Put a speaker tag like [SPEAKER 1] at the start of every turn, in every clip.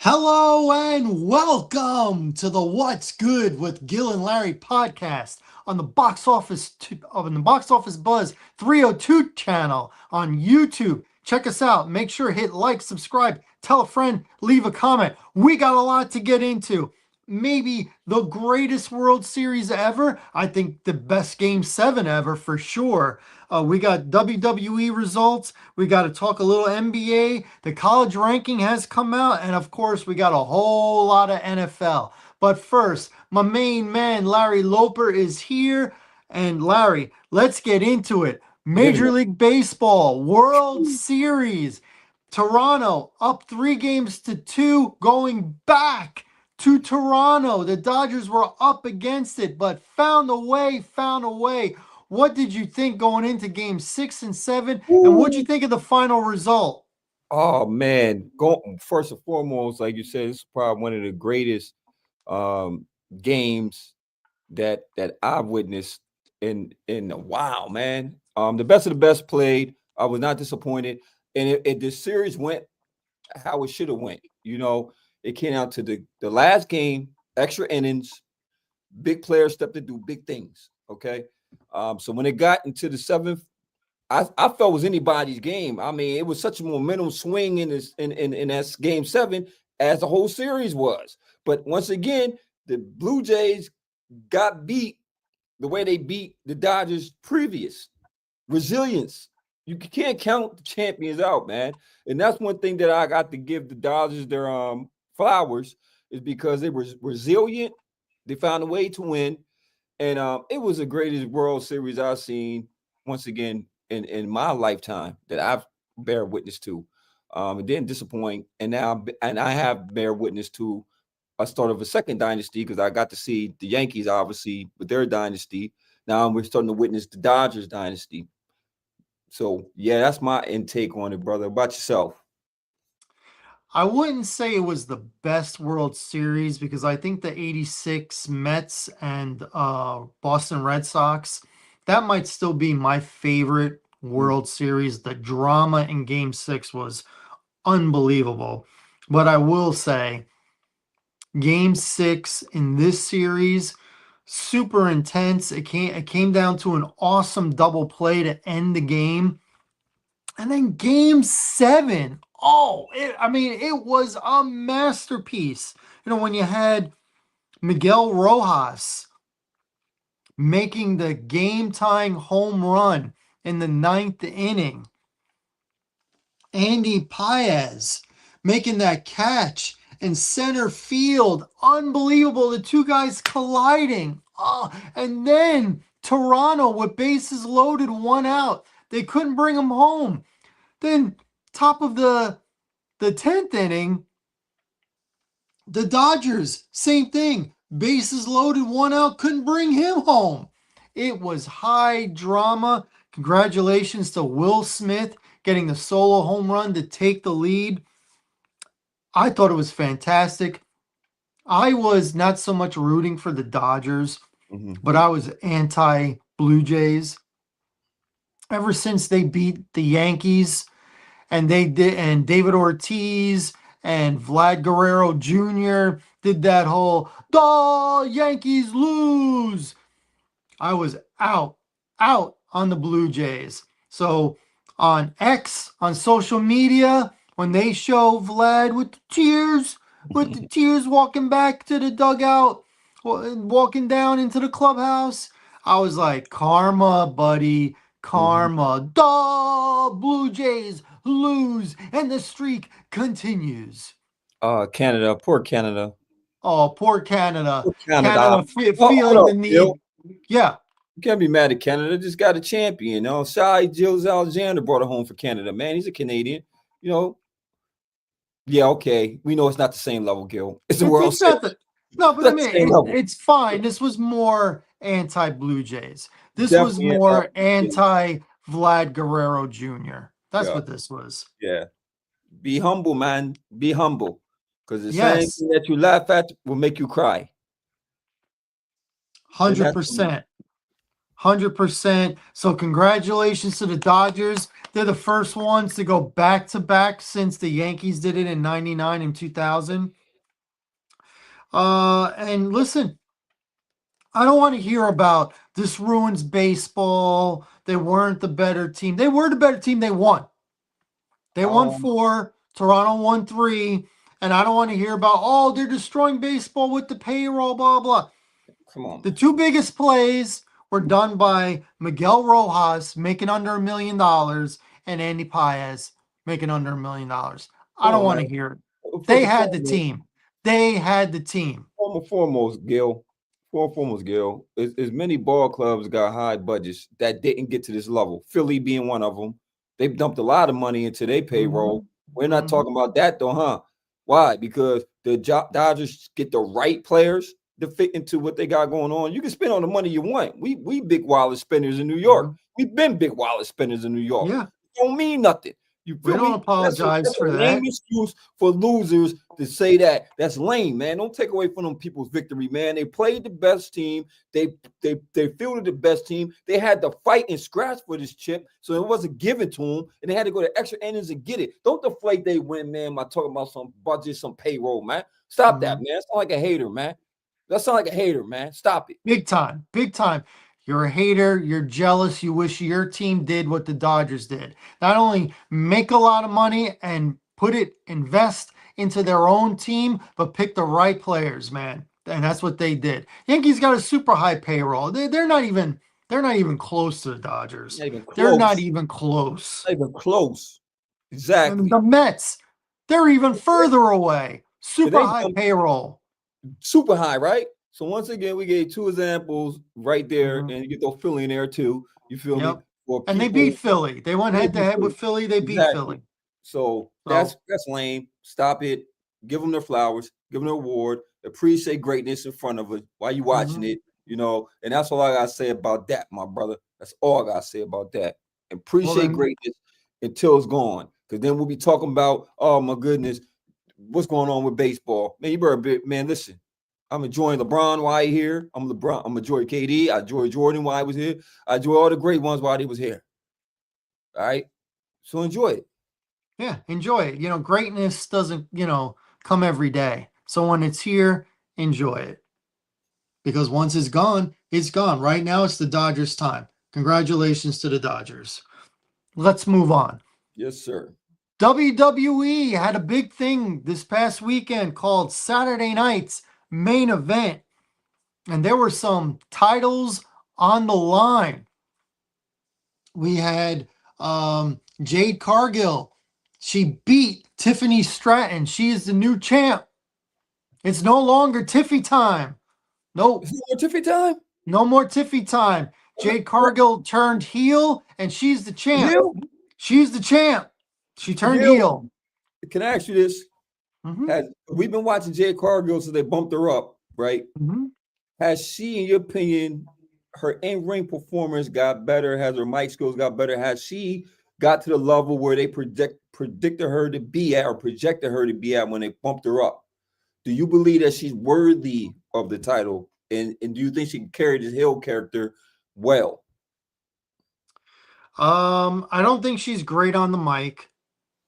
[SPEAKER 1] Hello and welcome to the What's Good with Gil and Larry podcast on the Box Office Buzz 302 channel on YouTube. Check us out. Make sure to hit like, subscribe, tell a friend, leave a comment. We got a lot to get into. Maybe the greatest World Series ever. I think the best Game 7 ever for sure. We got WWE results. We got to talk a little NBA. The college ranking has come out. And of course, we got a whole lot of NFL. But first, my main man, Larry Loper, is here. And Larry, let's get into it.
[SPEAKER 2] Hit
[SPEAKER 1] Major
[SPEAKER 2] it.
[SPEAKER 1] League Baseball, World Series. Toronto up 3-2 going back to Toronto. The Dodgers were up against it, but found a way. What did you think going into game 6 and 7? And what did you
[SPEAKER 2] Ooh.
[SPEAKER 1] think of the final result?
[SPEAKER 2] Oh man, go first and foremost, like you said, this is probably one of the greatest um games that I've witnessed in a while, man. The best of the best played. I was not disappointed, and the series went how it should have went. It came out to the last game, extra innings, big players stepped to do big things. Okay, so when it got into the seventh, I felt it was anybody's game. I mean, it was such a momentum swing in that game 7 as the whole series was. But once again, the Blue Jays got beat the way they beat the Dodgers previous. Resilience. You can't count the champions out, man. And that's one thing that I got to give the Dodgers their flowers is because they were resilient. They found a way to win. And it was the greatest World Series I've seen once again in my lifetime that I've bear witness to. It didn't disappoint, and I have bear witness to a start of a second dynasty because I got to see the Yankees obviously with their dynasty. Now we're starting to witness the Dodgers dynasty. So yeah, that's my intake on it, brother. About yourself?
[SPEAKER 1] I wouldn't say it was the best World Series because I think the 86 Mets and Boston Red Sox, that might still be my favorite World Series. The drama in Game 6 was unbelievable. But I will say, Game 6 in this series, super intense. It came down to an awesome double play to end the game. And then game 7, it was a masterpiece. When you had Miguel Rojas making the game-tying home run in the 9th inning, Andy Paez making that catch in center field, unbelievable. The two guys colliding. And then Toronto with bases loaded, 1 out. They couldn't bring him home. Then top of the 10th inning, the Dodgers, same thing. Bases loaded, 1 out, couldn't bring him home. It was high drama. Congratulations to Will Smith getting the solo home run to take the lead. I thought it was fantastic. I was not so much rooting for the Dodgers, but I was anti Blue Jays. Ever since they beat the Yankees, and David Ortiz and Vlad Guerrero Jr. did that whole "the Yankees lose." I was out on the Blue Jays. So on X, on social media, when they show Vlad with the tears walking back to the dugout, walking down into the clubhouse, I was like, karma, buddy, karma. The Blue Jays lose, and the streak continues.
[SPEAKER 2] Canada, poor Canada.
[SPEAKER 1] Oh, poor Canada.
[SPEAKER 2] Poor Canada.
[SPEAKER 1] Canada
[SPEAKER 2] Hold
[SPEAKER 1] feeling
[SPEAKER 2] up,
[SPEAKER 1] the need.
[SPEAKER 2] Bill.
[SPEAKER 1] Yeah,
[SPEAKER 2] You can't be mad at Canada. Just got a champion. Shai Gilles Alexander brought it home for Canada. Man, he's a Canadian. You know, yeah, okay. We know it's not the same level, Gil. It's the World
[SPEAKER 1] it's
[SPEAKER 2] Series.
[SPEAKER 1] not the no, but I
[SPEAKER 2] Not the
[SPEAKER 1] mean
[SPEAKER 2] same level.
[SPEAKER 1] it's fine. This was more anti Blue Jays. This was
[SPEAKER 2] Definitely.
[SPEAKER 1] more anti Vlad Guerrero Jr. That's
[SPEAKER 2] Yeah,
[SPEAKER 1] what this was.
[SPEAKER 2] yeah. Be humble, man. Be humble. Because the same
[SPEAKER 1] Yes,
[SPEAKER 2] thing that you laugh at will make you cry. And that's
[SPEAKER 1] 100%. 100%. So congratulations to the Dodgers. They're the first ones to go back to back since the Yankees did it in 99 and 2000. And listen, I don't want to hear about this ruins baseball. They weren't the better team. They were the better team. They won. They won
[SPEAKER 2] Um,
[SPEAKER 1] four. Toronto won three. And I don't want to hear about, oh, they're destroying baseball with the payroll, blah, blah.
[SPEAKER 2] come on,
[SPEAKER 1] The
[SPEAKER 2] man.
[SPEAKER 1] two biggest plays were done by Miguel Rojas, making under $1 million, and Andy Paez, making under $1 million. I
[SPEAKER 2] Come
[SPEAKER 1] don't
[SPEAKER 2] on,
[SPEAKER 1] want
[SPEAKER 2] man.
[SPEAKER 1] to hear it. They
[SPEAKER 2] First and
[SPEAKER 1] had the
[SPEAKER 2] foremost,
[SPEAKER 1] team. They had the team.
[SPEAKER 2] foremost, Gil. Foremost, Gil. As many ball clubs got high budgets that didn't get to this level. Philly being one of them. They've dumped a lot of money into their
[SPEAKER 1] Mm-hmm.
[SPEAKER 2] payroll. We're not
[SPEAKER 1] Mm-hmm.
[SPEAKER 2] talking about that though, huh? Why? Because the Dodgers get the right players to fit into what they got going on. You can spend all the money you want. We big wallet spenders in New York.
[SPEAKER 1] Mm-hmm.
[SPEAKER 2] We've been big wallet spenders in New York.
[SPEAKER 1] Yeah,
[SPEAKER 2] Don't mean nothing. You
[SPEAKER 1] we
[SPEAKER 2] feel
[SPEAKER 1] don't
[SPEAKER 2] me?
[SPEAKER 1] apologize
[SPEAKER 2] That's
[SPEAKER 1] for
[SPEAKER 2] a lame
[SPEAKER 1] that.
[SPEAKER 2] excuse for losers to say that. That's lame, man. Don't take away from them people's victory, man. They played the best team. They fielded the best team. They had to fight and scratch for this chip, so it wasn't given to them, and they had to go to extra innings and get it. Don't deflate they win, man, by talking about some budget, some payroll, man. Stop that,
[SPEAKER 1] Mm-hmm.
[SPEAKER 2] man. That sound like a hater, man. That sound like a hater, man. Stop it.
[SPEAKER 1] Big time. Big time. You're a hater. You're jealous. You wish your team did what the Dodgers did. Not only make a lot of money and invest into their own team, but pick the right players, man. And that's what they did. Yankees got a super high payroll. They're not even close to the Dodgers.
[SPEAKER 2] Not even
[SPEAKER 1] They're not
[SPEAKER 2] close.
[SPEAKER 1] even close.
[SPEAKER 2] Not even close.
[SPEAKER 1] And
[SPEAKER 2] Exactly.
[SPEAKER 1] the Mets, they're even further away. Super
[SPEAKER 2] They
[SPEAKER 1] high
[SPEAKER 2] dumped
[SPEAKER 1] payroll.
[SPEAKER 2] super high, right? So once again, we gave two examples right there,
[SPEAKER 1] Mhm.
[SPEAKER 2] and you get those Philly in there too. You feel me?
[SPEAKER 1] Yep.
[SPEAKER 2] For
[SPEAKER 1] And they beat
[SPEAKER 2] people,
[SPEAKER 1] Philly. They went
[SPEAKER 2] and they
[SPEAKER 1] head to
[SPEAKER 2] beat
[SPEAKER 1] head
[SPEAKER 2] Philly.
[SPEAKER 1] with Philly. They beat
[SPEAKER 2] Exactly.
[SPEAKER 1] Philly.
[SPEAKER 2] So
[SPEAKER 1] So,
[SPEAKER 2] that's lame. Stop it. Give them their flowers. Give them an award. Appreciate greatness in front of it while you watching
[SPEAKER 1] mhm.
[SPEAKER 2] it. And that's all I gotta say about that, my brother. That's all I gotta say about that.
[SPEAKER 1] Well
[SPEAKER 2] Appreciate
[SPEAKER 1] then,
[SPEAKER 2] greatness until it's gone. Because then we'll be talking about, oh my goodness, what's going on with baseball. Man, you better man, listen. I'm enjoying LeBron while he's here. I'm LeBron. I'm enjoying KD. I enjoy Jordan while he was here. I enjoy all the great ones while he was here. All right. So enjoy it.
[SPEAKER 1] yeah, enjoy it. Greatness doesn't, come every day. So when it's here, enjoy it. Because once it's gone, it's gone. Right now, it's the Dodgers' time. Congratulations to the Dodgers. Let's move on.
[SPEAKER 2] Yes, sir.
[SPEAKER 1] WWE had a big thing this past weekend called Saturday Night's Main Event. And there were some titles on the line. We had Jade Cargill. She beat Tiffany Stratton. She is the new champ. It's no longer Tiffy time. Nope.
[SPEAKER 2] Is it more Tiffy time?
[SPEAKER 1] No more Tiffy time. Jade Cargill turned heel and she's the champ.
[SPEAKER 2] Gil,
[SPEAKER 1] She's the champ. She turned
[SPEAKER 2] Gil,
[SPEAKER 1] heel.
[SPEAKER 2] can I ask you this?
[SPEAKER 1] Hmm.
[SPEAKER 2] Has we've been watching Jade Cargill since they bumped her up, right?
[SPEAKER 1] Hmm.
[SPEAKER 2] Has she, in your opinion, her in-ring performance got better? Has her mic skills got better? Has she got to the level where they predicted her to be at or projected her to be at when they bumped her up? Do you believe that she's worthy of the title? And do you think she can carry this heel character well?
[SPEAKER 1] I don't think she's great on the mic.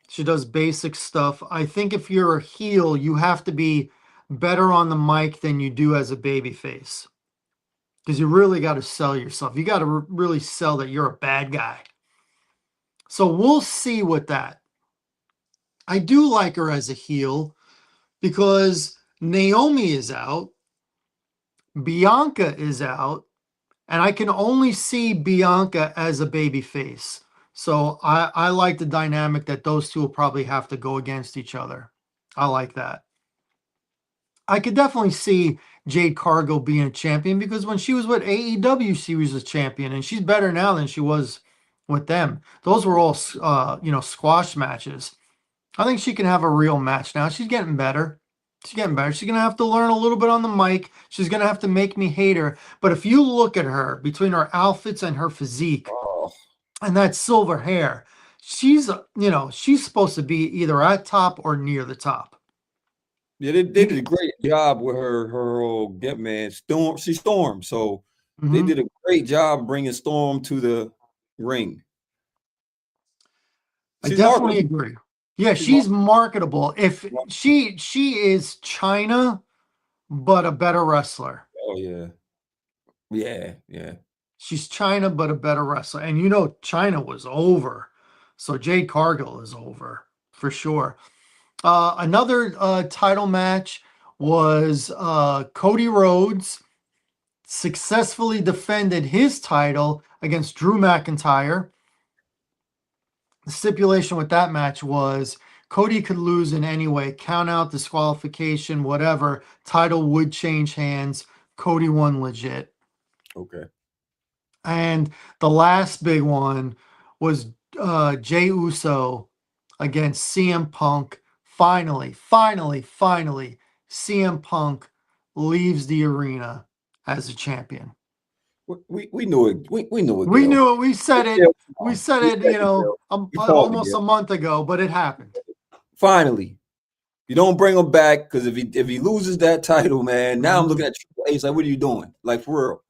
[SPEAKER 1] She does basic stuff. I think if you're a heel, you have to be better on the mic than you do as a baby face. Because you really got to sell yourself. You got to really sell that you're a bad guy. So we'll see with that. I do like her as a heel because Naomi is out, Bianca is out, and I can only see Bianca as a baby face. So I like the dynamic that those two will probably have to go against each other. I like that. I could definitely see Jade Cargill being a champion because when she was with AEW, she was a champion, and she's better now than she was with them. Those were all, squash matches. I think she can have a real match now. She's getting better. She's getting better. She's gonna have to learn a little bit on the mic. She's gonna have to make me hate her. But if you look at her between her outfits and her physique
[SPEAKER 2] Oh,
[SPEAKER 1] and that silver hair, she's supposed to be either at top or near the top.
[SPEAKER 2] yeah, they did a great job with her old get man Storm. She Storm, so they
[SPEAKER 1] Mhm.
[SPEAKER 2] did a great job bringing Storm to the ring.
[SPEAKER 1] I
[SPEAKER 2] She's
[SPEAKER 1] definitely
[SPEAKER 2] marketable.
[SPEAKER 1] agree. Yeah,
[SPEAKER 2] She's
[SPEAKER 1] she's marketable. If
[SPEAKER 2] marketable.
[SPEAKER 1] she is China, but a better wrestler.
[SPEAKER 2] Oh yeah, yeah, yeah.
[SPEAKER 1] She's China, but a better wrestler. And you know, China was over. So Jade Cargill is over for sure. Another title match was Cody Rhodes successfully defended his title against Drew McIntyre. The stipulation with that match was Cody could lose in any way, count out, disqualification, whatever. Title would change hands. Cody won legit.
[SPEAKER 2] Okay.
[SPEAKER 1] And the last big one was Jey Uso against CM Punk. Finally, CM Punk leaves the arena as a champion.
[SPEAKER 2] We knew it. We knew it,
[SPEAKER 1] We
[SPEAKER 2] Gil.
[SPEAKER 1] knew it. We said it.
[SPEAKER 2] Gil, come
[SPEAKER 1] We
[SPEAKER 2] on.
[SPEAKER 1] said
[SPEAKER 2] We
[SPEAKER 1] it.
[SPEAKER 2] said
[SPEAKER 1] You
[SPEAKER 2] it,
[SPEAKER 1] know,
[SPEAKER 2] Gil. We called it,
[SPEAKER 1] almost
[SPEAKER 2] Gil.
[SPEAKER 1] a month ago, but it happened.
[SPEAKER 2] Finally, you don't bring him back because if he loses that title, man, now I'm
[SPEAKER 1] Mhm.
[SPEAKER 2] looking at Triple H like, what are you doing? Like for real.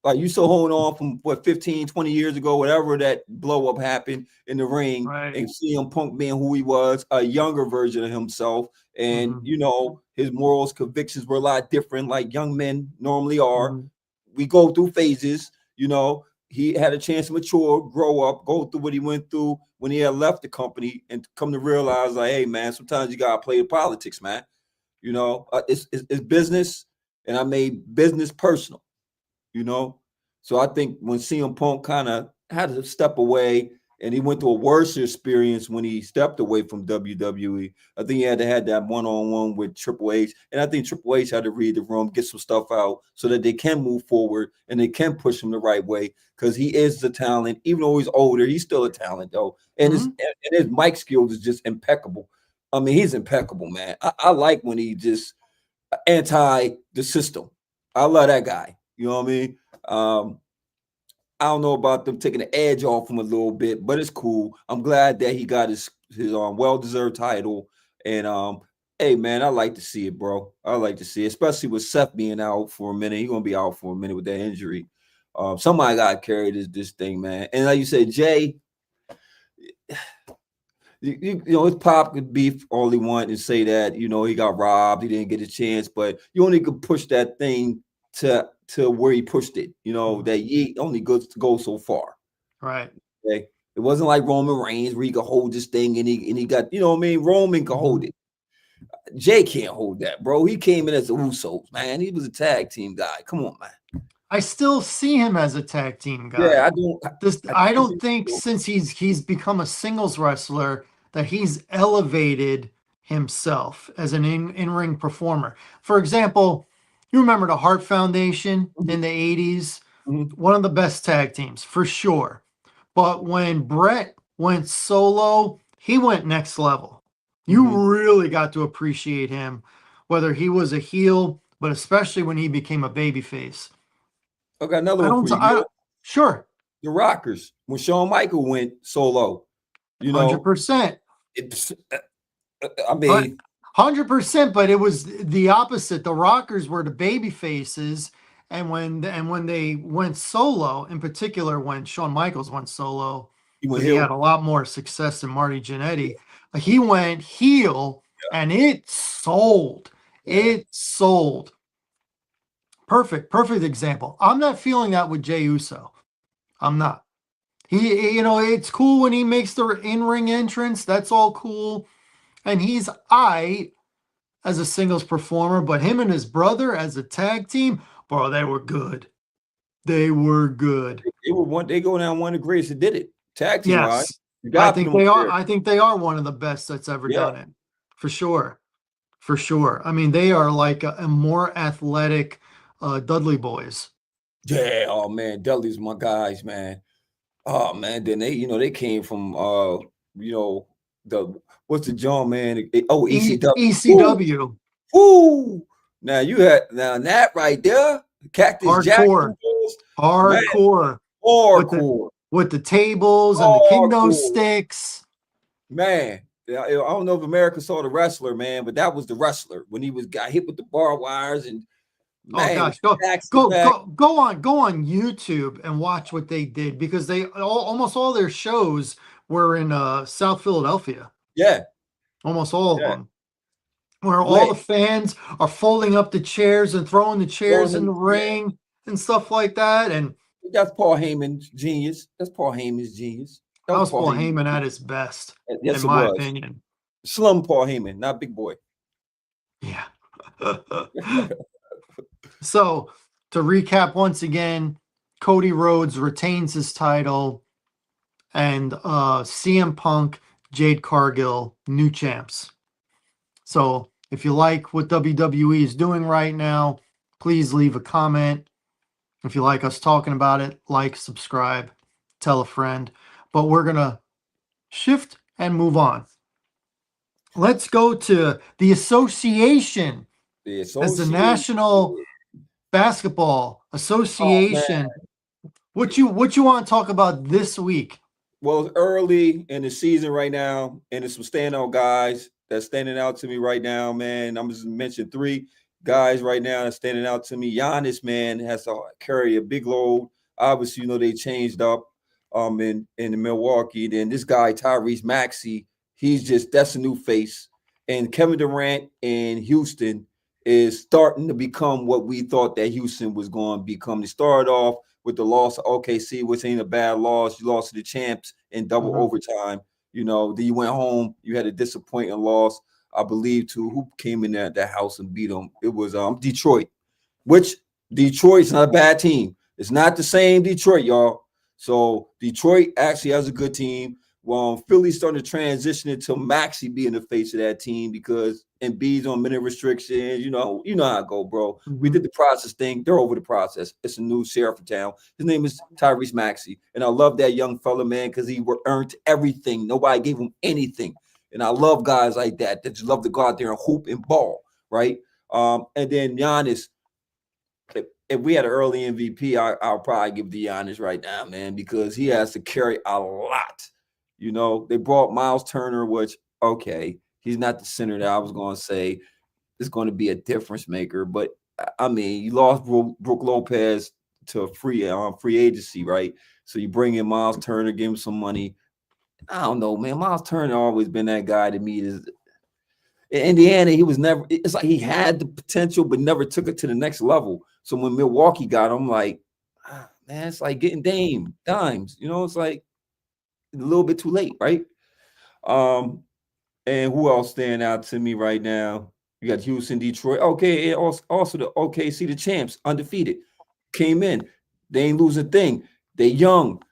[SPEAKER 2] Like you still holding on from what 15, 20 years ago, whatever that blow up happened in the ring,
[SPEAKER 1] Right.
[SPEAKER 2] and CM Punk being who he was, a younger version of himself, and
[SPEAKER 1] Hmm.
[SPEAKER 2] his morals, convictions were a lot different, like young men normally are.
[SPEAKER 1] Hmm.
[SPEAKER 2] We go through phases. He had a chance to mature, grow up, go through what he went through when he had left the company, and come to realize, like, hey, man, sometimes you gotta play the politics, man. It's business, and I made business personal you know. So I think when CM Punk kind of had to step away and he went through a worse experience when he stepped away from WWE, I think he had to have that one-on-one with Triple H. And I think Triple H had to read the room, get some stuff out so that they can move forward and they can push him the right way because he is the talent. Even though he's older, he's still a talent, though. And his
[SPEAKER 1] Hmm.
[SPEAKER 2] and his mic skills is just impeccable. I mean, he's impeccable, man. I like when he just anti the system. I love that guy. You know what I mean? Um, I don't know about them taking the edge off him a little bit, but it's cool. I'm glad that he got his well deserved title. And hey man, I like to see it, bro. I like to see it, especially with Seth being out for a minute. He's gonna be out for a minute with that injury. Somebody got to carry this thing, man. And like you said, Jay, his pop could beef all he want and say that he got robbed, he didn't get a chance, but you only could push that thing to where he pushed it.
[SPEAKER 1] Hmm.
[SPEAKER 2] That he only goes to go so far.
[SPEAKER 1] Right.
[SPEAKER 2] Okay, it wasn't like Roman Reigns where he could hold this thing and he got what I mean. Roman could hold
[SPEAKER 1] Hmm.
[SPEAKER 2] it. Jay can't hold that, bro. He came in as the Usos, man. He was a tag team guy. Come on, man.
[SPEAKER 1] I still see him as a tag team
[SPEAKER 2] Yeah,
[SPEAKER 1] guy.
[SPEAKER 2] I don't. I
[SPEAKER 1] I
[SPEAKER 2] think
[SPEAKER 1] don't think
[SPEAKER 2] so.
[SPEAKER 1] since he's become a singles wrestler that he's elevated himself as an in-ring performer. For example, you remember the Hart Foundation
[SPEAKER 2] Mhm,
[SPEAKER 1] in the 80s,
[SPEAKER 2] mhm,
[SPEAKER 1] one of the best tag teams for sure. But when Brett went solo, he went next level.
[SPEAKER 2] mhm.
[SPEAKER 1] You really got to appreciate him, whether he was a heel, but especially when he became a babyface.
[SPEAKER 2] I got another
[SPEAKER 1] I
[SPEAKER 2] one
[SPEAKER 1] don't,
[SPEAKER 2] for you,
[SPEAKER 1] I
[SPEAKER 2] Gil.
[SPEAKER 1] don't, sure,
[SPEAKER 2] The Rockers when Shawn Michael went solo. You know,
[SPEAKER 1] 100%.
[SPEAKER 2] it's. I mean,
[SPEAKER 1] 100%, but it was the opposite. The Rockers were the baby faces, and when they went solo, in particular when Shawn Michaels went solo,
[SPEAKER 2] he went
[SPEAKER 1] because he had
[SPEAKER 2] heel.
[SPEAKER 1] a lot more success than Marty Jannetty, he went heel, and it sold.
[SPEAKER 2] Yeah,
[SPEAKER 1] It sold. Perfect example. I'm not feeling that with Jey Uso. I'm not. It's cool when he makes the in-ring entrance. That's all cool, and he's I as a singles performer, but him and his brother as a tag team, bro, they were good. They were good.
[SPEAKER 2] they were one. They go down one of the greatest that did it tag team wise.
[SPEAKER 1] Yes.
[SPEAKER 2] You
[SPEAKER 1] I
[SPEAKER 2] got to put
[SPEAKER 1] think
[SPEAKER 2] them up
[SPEAKER 1] they are.
[SPEAKER 2] there.
[SPEAKER 1] I think they are one of the best that's ever
[SPEAKER 2] Yeah,
[SPEAKER 1] done it. For sure. For sure. I mean, they are like a more athletic Dudley boys.
[SPEAKER 2] yeah. Oh man, Dudley's my guys, man. Oh man, then they came from you know, the what's the John man? Oh, ECW. Woo,
[SPEAKER 1] ECW.
[SPEAKER 2] woo. Now that right there, Cactus Jack,
[SPEAKER 1] Hardcore.
[SPEAKER 2] them boys, man,
[SPEAKER 1] Hardcore. With the
[SPEAKER 2] hardcore,
[SPEAKER 1] with the tables and the kendo
[SPEAKER 2] hardcore.
[SPEAKER 1] sticks.
[SPEAKER 2] Man, yeah, I don't know if America saw the wrestler, man, but that was the wrestler when he got hit with the barbed wires and
[SPEAKER 1] Oh
[SPEAKER 2] Man,
[SPEAKER 1] gosh, go
[SPEAKER 2] back to
[SPEAKER 1] go
[SPEAKER 2] back.
[SPEAKER 1] go go on YouTube and watch what they did because almost all their shows were in South Philadelphia.
[SPEAKER 2] Yeah,
[SPEAKER 1] Almost all of
[SPEAKER 2] yeah.
[SPEAKER 1] them, where all the
[SPEAKER 2] Lit.
[SPEAKER 1] fans are folding up the chairs and throwing the chairs
[SPEAKER 2] Throwing
[SPEAKER 1] in
[SPEAKER 2] them,
[SPEAKER 1] the
[SPEAKER 2] yeah.
[SPEAKER 1] ring and stuff like that. And
[SPEAKER 2] That's Paul Heyman's genius. That's Paul Heyman's genius. That was
[SPEAKER 1] how's
[SPEAKER 2] Paul
[SPEAKER 1] Paul
[SPEAKER 2] Heyman.
[SPEAKER 1] Heyman at his best, in
[SPEAKER 2] Yes, it
[SPEAKER 1] my
[SPEAKER 2] was.
[SPEAKER 1] opinion?
[SPEAKER 2] Slum Paul Heyman, not Big Boy.
[SPEAKER 1] Yeah. So to recap once again, Cody Rhodes retains his title, and CM Punk, Jade Cargill, new champs. So if you like what WWE is doing right now, please leave a comment. If you like us talking about it, like, subscribe, tell a friend. But we're going to shift and move on. Let's go to the association
[SPEAKER 2] The
[SPEAKER 1] as the
[SPEAKER 2] associate.
[SPEAKER 1] National Basketball
[SPEAKER 2] Oh man.
[SPEAKER 1] Association. What you want to talk about this week?
[SPEAKER 2] Well, it's early in the season right now, and there's some standout guys that's standing out to me right now, man. I'm just mention three guys right now that's standing out to me. Giannis, man, has to carry a big load. Obviously, they changed up in the Milwaukee. Then this guy, Tyrese Maxey, that's a new face. And Kevin Durant in Houston is starting to become what we thought that Houston was going to become. They started off with the loss of OKC, which ain't a bad loss. You lost to the champs in double overtime. Then you went home. You had a disappointing loss, I believe, to who came in that house and beat them. It was Detroit, which Detroit's not a bad team. It's not the same Detroit, y'all. So Detroit actually has a good team. Well, Philly's starting to transition into Maxey being the face of that team because Embiid's on minute restrictions. You know how it go, bro. We did the process thing. They're over the process. It's a new sheriff of town. His name is Tyrese Maxey, and I love that young fella, man, because he earned everything. Nobody gave him anything, and I love guys like that just love to go out there and hoop and ball, right? And then Giannis. If we had an early MVP, I'll probably give the Giannis right now, man, because he has to carry a lot. They brought Miles Turner, which, okay, he's not the center that I was going to say is going to be a difference maker. But, I mean, you lost Brook Lopez to free agency, right? So you bring in Miles Turner, give him some money. I don't know, man. Miles Turner always been that guy to me. In Indiana, he was never. It's like he had the potential, but never took it to the next level. So when Milwaukee got him, like, man, it's like getting dimes. It's like a little bit too late, right? And who else stand out to me right now? You got Houston, Detroit. Okay, and also the OKC, the champs, undefeated, came in. They ain't lose a thing. They young.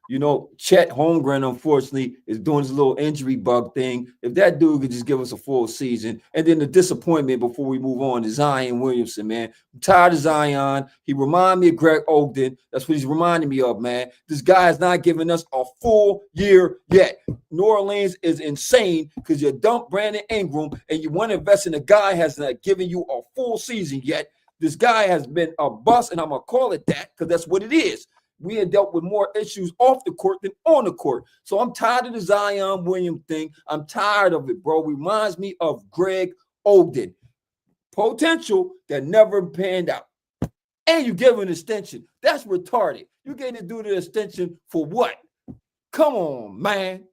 [SPEAKER 2] Chet Holmgren, unfortunately, is doing his little injury bug thing. If that dude could just give us a full season, and then the disappointment before we move on is Zion Williamson, man. I'm tired of Zion. He remind me of Greg Oden. That's what he's reminding me of, man. This guy has not given us a full year yet. New Orleans is insane because you dumped Brandon Ingram and you want to invest in a guy has not given you a full season yet. This guy has been a bust, and I'm going to call it that because that's what it is. We had dealt with more issues off the court than on the court. So I'm tired of the Zion Williams thing. I'm tired of it, bro. Reminds me of Greg Oden. Potential that never panned out. And you give an extension. That's retarded. You getting to do the extension for what? Come on, man.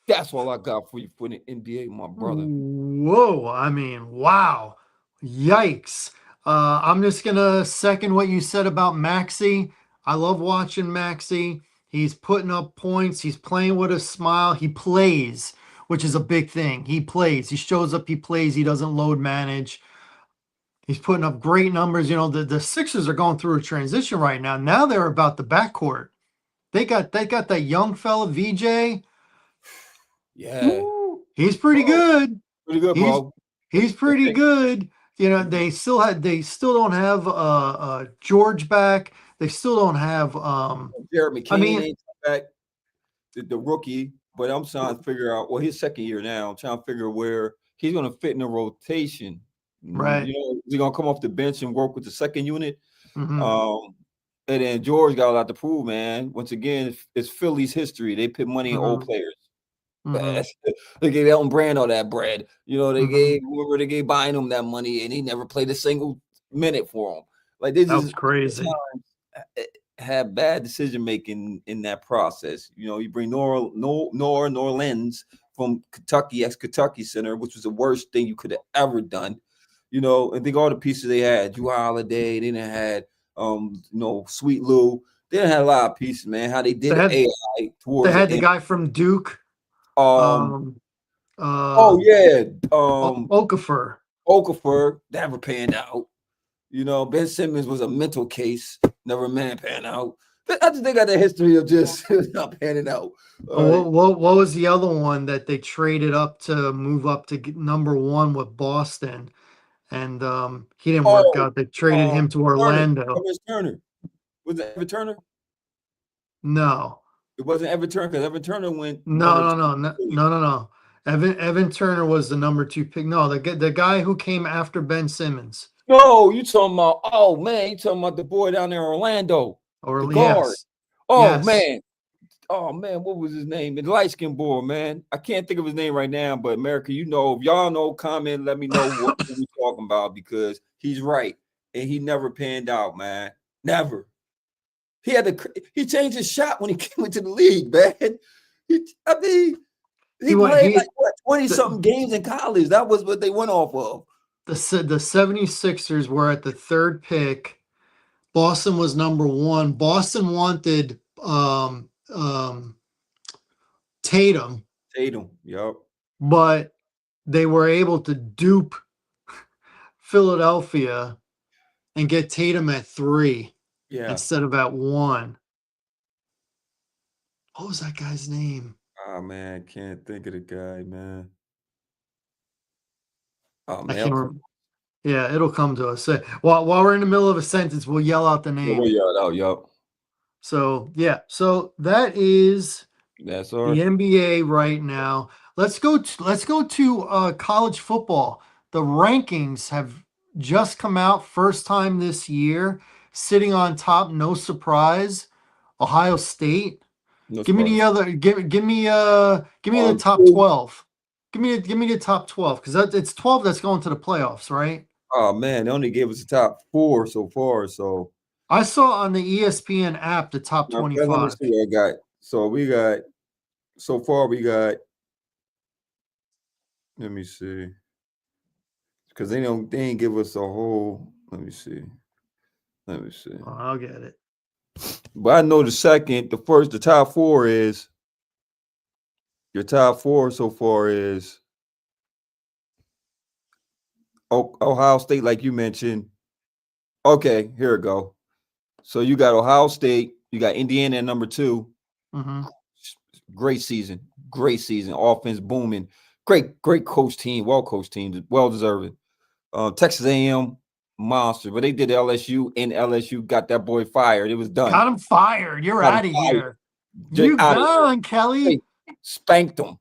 [SPEAKER 2] That's all I got for you for the NBA, my brother.
[SPEAKER 1] Whoa, I mean, wow. Yikes. I'm just going to second what you said about Maxi. I love watching Maxi. He's putting up points. He's playing with a smile. He plays, which is a big thing. He plays. He shows up. He plays. He doesn't load manage. He's putting up great numbers. The Sixers are going through a transition right now. Now they're about the backcourt. They got that young fella VJ.
[SPEAKER 2] Yeah.
[SPEAKER 1] He's pretty
[SPEAKER 2] Bro,
[SPEAKER 1] good.
[SPEAKER 2] pretty good,
[SPEAKER 1] He's
[SPEAKER 2] bro.
[SPEAKER 1] he's pretty good. They still don't have George back. They still don't have
[SPEAKER 2] Jared
[SPEAKER 1] I
[SPEAKER 2] McCain
[SPEAKER 1] mean,
[SPEAKER 2] ain't back, the rookie, but I'm trying to figure out. Well, his second year now. I'm trying to figure where he's going to fit in the rotation.
[SPEAKER 1] right.
[SPEAKER 2] Is he going to come off the bench and work with the second unit?
[SPEAKER 1] Hmm.
[SPEAKER 2] Um, and then George got a lot to prove, man. Once again, it's Philly's history. They put money in old
[SPEAKER 1] Hmm.
[SPEAKER 2] players.
[SPEAKER 1] Hmm.
[SPEAKER 2] They gave Elton Brand all that bread. They
[SPEAKER 1] Hmm.
[SPEAKER 2] gave whoever they gave buying him that money, and he never played a single minute for them. Like they
[SPEAKER 1] That was
[SPEAKER 2] just
[SPEAKER 1] crazy.
[SPEAKER 2] have bad decision making in that process. You know, you bring Norlands from Kentucky, ex-Kentucky center, which was the worst thing you could have ever done. You know, and think all the pieces they had, Drew Holiday, they didn't had Sweet Lou. They didn't have a lot of pieces, man. How they did
[SPEAKER 1] They
[SPEAKER 2] the
[SPEAKER 1] had
[SPEAKER 2] AI
[SPEAKER 1] they
[SPEAKER 2] towards the
[SPEAKER 1] had the
[SPEAKER 2] end.
[SPEAKER 1] guy from Duke,
[SPEAKER 2] Um,
[SPEAKER 1] um,
[SPEAKER 2] oh yeah,
[SPEAKER 1] Okafor.
[SPEAKER 2] Okafor never panned out. You know, Ben Simmons was a mental case, never man pan out. I just they got the history of just not panning out.
[SPEAKER 1] What was the other one that they traded up to move up to number one with Boston, and he didn't work
[SPEAKER 2] Oh,
[SPEAKER 1] out. They traded him to
[SPEAKER 2] Turner,
[SPEAKER 1] Orlando.
[SPEAKER 2] Turner. Was it Evan Turner?
[SPEAKER 1] No,
[SPEAKER 2] It wasn't Evan Turner because Evan Turner went
[SPEAKER 1] no,
[SPEAKER 2] number
[SPEAKER 1] no,
[SPEAKER 2] two.
[SPEAKER 1] no, no, no, no, no. Evan Turner was the number two pick. No, the guy who came after Ben Simmons.
[SPEAKER 2] No, you talking about? Oh man, you talking about the boy down there in Orlando, the
[SPEAKER 1] Or
[SPEAKER 2] guard.
[SPEAKER 1] yes,
[SPEAKER 2] Oh
[SPEAKER 1] yes.
[SPEAKER 2] man, oh man, what was his name? The light skinned boy, man. I can't think of his name right now, but America, you know, if y'all know, comment, let me know what we talking about because he's right. And he never panned out, man. Never. He changed his shot when he came into the league, man. I mean,
[SPEAKER 1] He
[SPEAKER 2] he
[SPEAKER 1] went
[SPEAKER 2] played like
[SPEAKER 1] he
[SPEAKER 2] what 20
[SPEAKER 1] the
[SPEAKER 2] something games in college. That was what they went off of.
[SPEAKER 1] the 76ers were at the third pick. Boston was number one. Boston wanted Tatum,
[SPEAKER 2] Tatum. Yep.
[SPEAKER 1] but they were able to dupe Philadelphia and get Tatum at 3
[SPEAKER 2] Yeah.
[SPEAKER 1] instead of at 1. What was that guy's name?
[SPEAKER 2] Oh man, can't think of the guy, man. Oh
[SPEAKER 1] I
[SPEAKER 2] man,
[SPEAKER 1] can't remember. Yeah, it'll come to us. While we're in the middle of a sentence, we'll yell out the
[SPEAKER 2] yeah,
[SPEAKER 1] name.
[SPEAKER 2] we yelled out, yup.
[SPEAKER 1] So yeah, so that is
[SPEAKER 2] That's all.
[SPEAKER 1] the NBA right now. Let's go to college football. The rankings have just come out, first time this year, sitting on top, no surprise. Ohio State.
[SPEAKER 2] No
[SPEAKER 1] Give me the
[SPEAKER 2] surprise.
[SPEAKER 1] other. Give me the top
[SPEAKER 2] Two.
[SPEAKER 1] 12. Give me the top 12 because it's 12 that's going to the playoffs, right?
[SPEAKER 2] Oh man, they only gave us the top four so far. So
[SPEAKER 1] I saw on the ESPN app the top
[SPEAKER 2] now, let me
[SPEAKER 1] 25.
[SPEAKER 2] see what I got. So we got so far we got. Let me see, because they ain't give us a whole. Let me see. Let me see.
[SPEAKER 1] Oh, I'll get it.
[SPEAKER 2] But I know the top four is your top four so far is Ohio State, like you mentioned. Okay, here we go. So you got Ohio State, you got Indiana at number 2.
[SPEAKER 1] Mm-hmm.
[SPEAKER 2] Great season, offense booming. Great coach team, well coached team, well deserving. Texas A&M monster, but they did LSU and LSU got that boy fired. It was done.
[SPEAKER 1] Got him fired. You're
[SPEAKER 2] Got him
[SPEAKER 1] out of
[SPEAKER 2] fired.
[SPEAKER 1] here.
[SPEAKER 2] Jake
[SPEAKER 1] You
[SPEAKER 2] out of here.
[SPEAKER 1] gone, Kelly.
[SPEAKER 2] They spanked them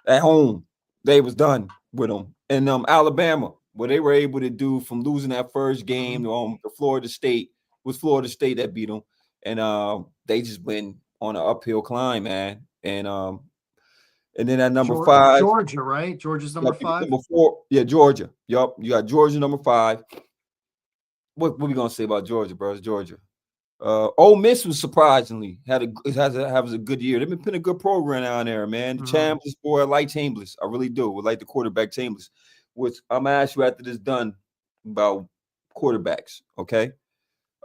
[SPEAKER 2] at home. They was done with them. And Alabama, what they were able to do from losing that first game to Florida State was Florida State that beat them, and they just went on an uphill climb, man. And then at number 5,
[SPEAKER 1] Georgia, right? Georgia's number 5.
[SPEAKER 2] number 4, yeah, Georgia. Yup, you got Georgia number 5. What we gonna say about Georgia, bro? It's Georgia. Ole Miss was surprisingly has a good year. They've been putting a good program down there, man. The
[SPEAKER 1] Mm-hmm.
[SPEAKER 2] Chambers boy, I like Chambers. I really do. I like the quarterback Chambers. Which I'm gonna ask you after this done about quarterbacks. Okay.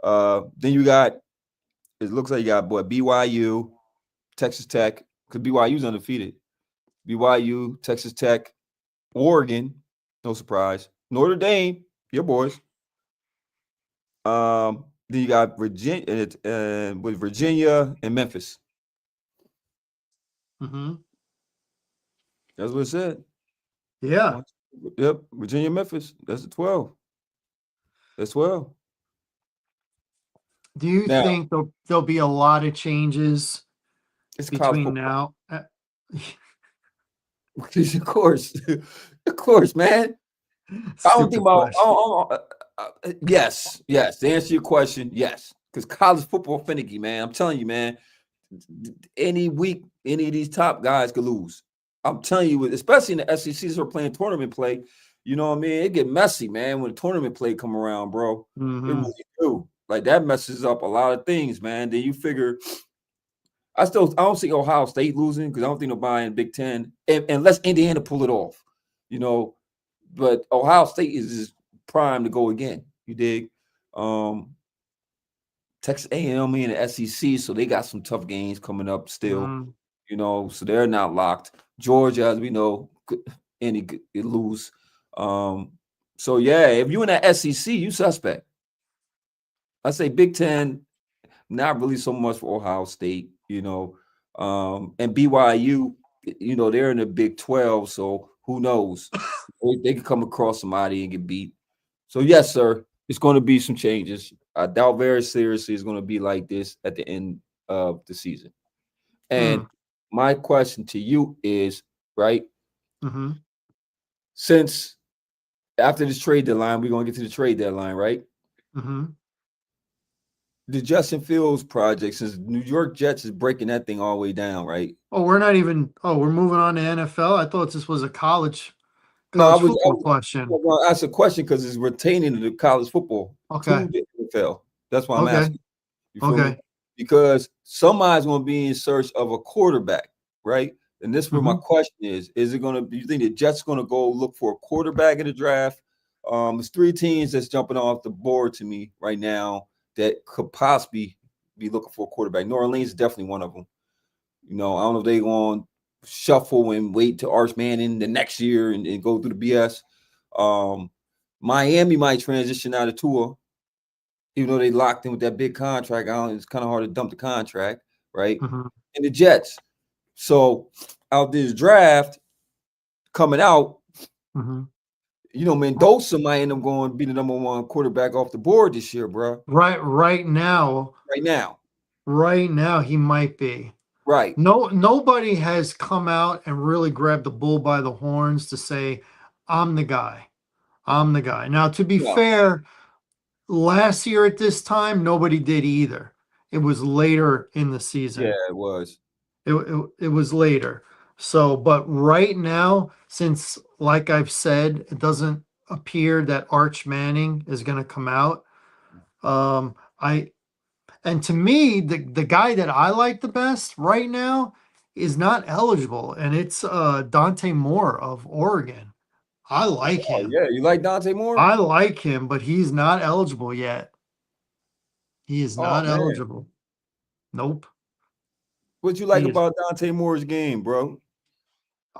[SPEAKER 2] Then you got. It looks like you got BYU, Texas Tech, because BYU's undefeated. BYU, Texas Tech, Oregon, no surprise. Notre Dame, your boys. Then you got Virginia with Virginia and Memphis.
[SPEAKER 1] Mm-hmm.
[SPEAKER 2] That's what it said.
[SPEAKER 1] Yeah.
[SPEAKER 2] Yep, Virginia, Memphis. That's the 12. That's 12.
[SPEAKER 1] Do you
[SPEAKER 2] Now,
[SPEAKER 1] think there'll be a lot of changes
[SPEAKER 2] it's college
[SPEAKER 1] between
[SPEAKER 2] football.
[SPEAKER 1] now?
[SPEAKER 2] Of course. Of course, man. I don't think
[SPEAKER 1] Stupid
[SPEAKER 2] about
[SPEAKER 1] question.
[SPEAKER 2] yes. To answer your question, yes. Because college football finicky, man. I'm telling you, man. Any week, any of these top guys could lose. I'm telling you, especially in the SEC, so we're playing tournament play. You know what I mean? It get messy, man, when the tournament play come around, bro. It
[SPEAKER 1] Mm-hmm.
[SPEAKER 2] really do. Like that messes up a lot of things, man. Then you figure I don't see Ohio State losing because I don't think they'll buy in Big Ten unless Indiana pull it off, you know. But Ohio State is primed to go again. You dig? Um, Texas A&M in the SEC, so they got some tough games coming up still.
[SPEAKER 1] Mm-hmm.
[SPEAKER 2] You know, so they're not locked. Georgia, as we know, any lose. Um, so yeah, if you in that SEC, you suspect. I say Big Ten, not really so much for Ohio State, you know. And BYU, you know, they're in the Big 12, so who knows? They could come across somebody and get beat. So yes, sir, it's going to be some changes. I doubt very seriously it's going to be like this at the end of the season. And my question to you is, right?
[SPEAKER 1] Mm-hmm.
[SPEAKER 2] Since after this trade deadline, we're going to get to the trade deadline, right?
[SPEAKER 1] Mm-hmm.
[SPEAKER 2] The Justin Fields project, since New York Jets is breaking that thing all the way down, right?
[SPEAKER 1] Oh, we're not even. Oh, we're moving on to NFL. I thought this was a college
[SPEAKER 2] No, I
[SPEAKER 1] college
[SPEAKER 2] was
[SPEAKER 1] football question.
[SPEAKER 2] going to ask a question because it's retaining the college football
[SPEAKER 1] Okay.
[SPEAKER 2] to the NFL. That's why I'm
[SPEAKER 1] Okay.
[SPEAKER 2] asking. You feel me?
[SPEAKER 1] Okay.
[SPEAKER 2] Because somebody's going to be in search of a quarterback, right? And this is where my
[SPEAKER 1] Mm-hmm.
[SPEAKER 2] question is it going to be, you think the Jets going to go look for a quarterback in the draft? There's three teams that's jumping off the board to me right now that could possibly be looking for a quarterback. New Orleans is definitely one of them. You know, I don't know if they're going to shuffle and wait to Arch Manning the next year and go through the BS. Miami might transition out of Tua, even though they locked in with that big contract. It's kind of hard to dump the contract, right?
[SPEAKER 1] Mm-hmm.
[SPEAKER 2] And the Jets. So out this draft coming out,
[SPEAKER 1] Mm-hmm.
[SPEAKER 2] you know, Mendoza might end up going to be the number one quarterback off the board this year, bro.
[SPEAKER 1] Right now,
[SPEAKER 2] Right now.
[SPEAKER 1] right now, he might be.
[SPEAKER 2] Right.
[SPEAKER 1] Nobody has come out and really grabbed the bull by the horns to say, I'm the guy. I'm the guy. Now, to be
[SPEAKER 2] No.
[SPEAKER 1] fair, last year at this time, nobody did either. It was later in the
[SPEAKER 2] Yeah,
[SPEAKER 1] season.
[SPEAKER 2] it was.
[SPEAKER 1] It was later. So, but right now, since, like I've said, it doesn't appear that Arch Manning is going to come out. I And to me, the guy that I like the best right now is not eligible, and it's Dante Moore of Oregon. I like
[SPEAKER 2] Oh,
[SPEAKER 1] him.
[SPEAKER 2] yeah. You like Dante Moore?
[SPEAKER 1] I like him, but he's not eligible yet. He is
[SPEAKER 2] Oh,
[SPEAKER 1] not
[SPEAKER 2] man.
[SPEAKER 1] eligible. Nope.
[SPEAKER 2] What you like
[SPEAKER 1] He is.
[SPEAKER 2] about Dante Moore's game, bro?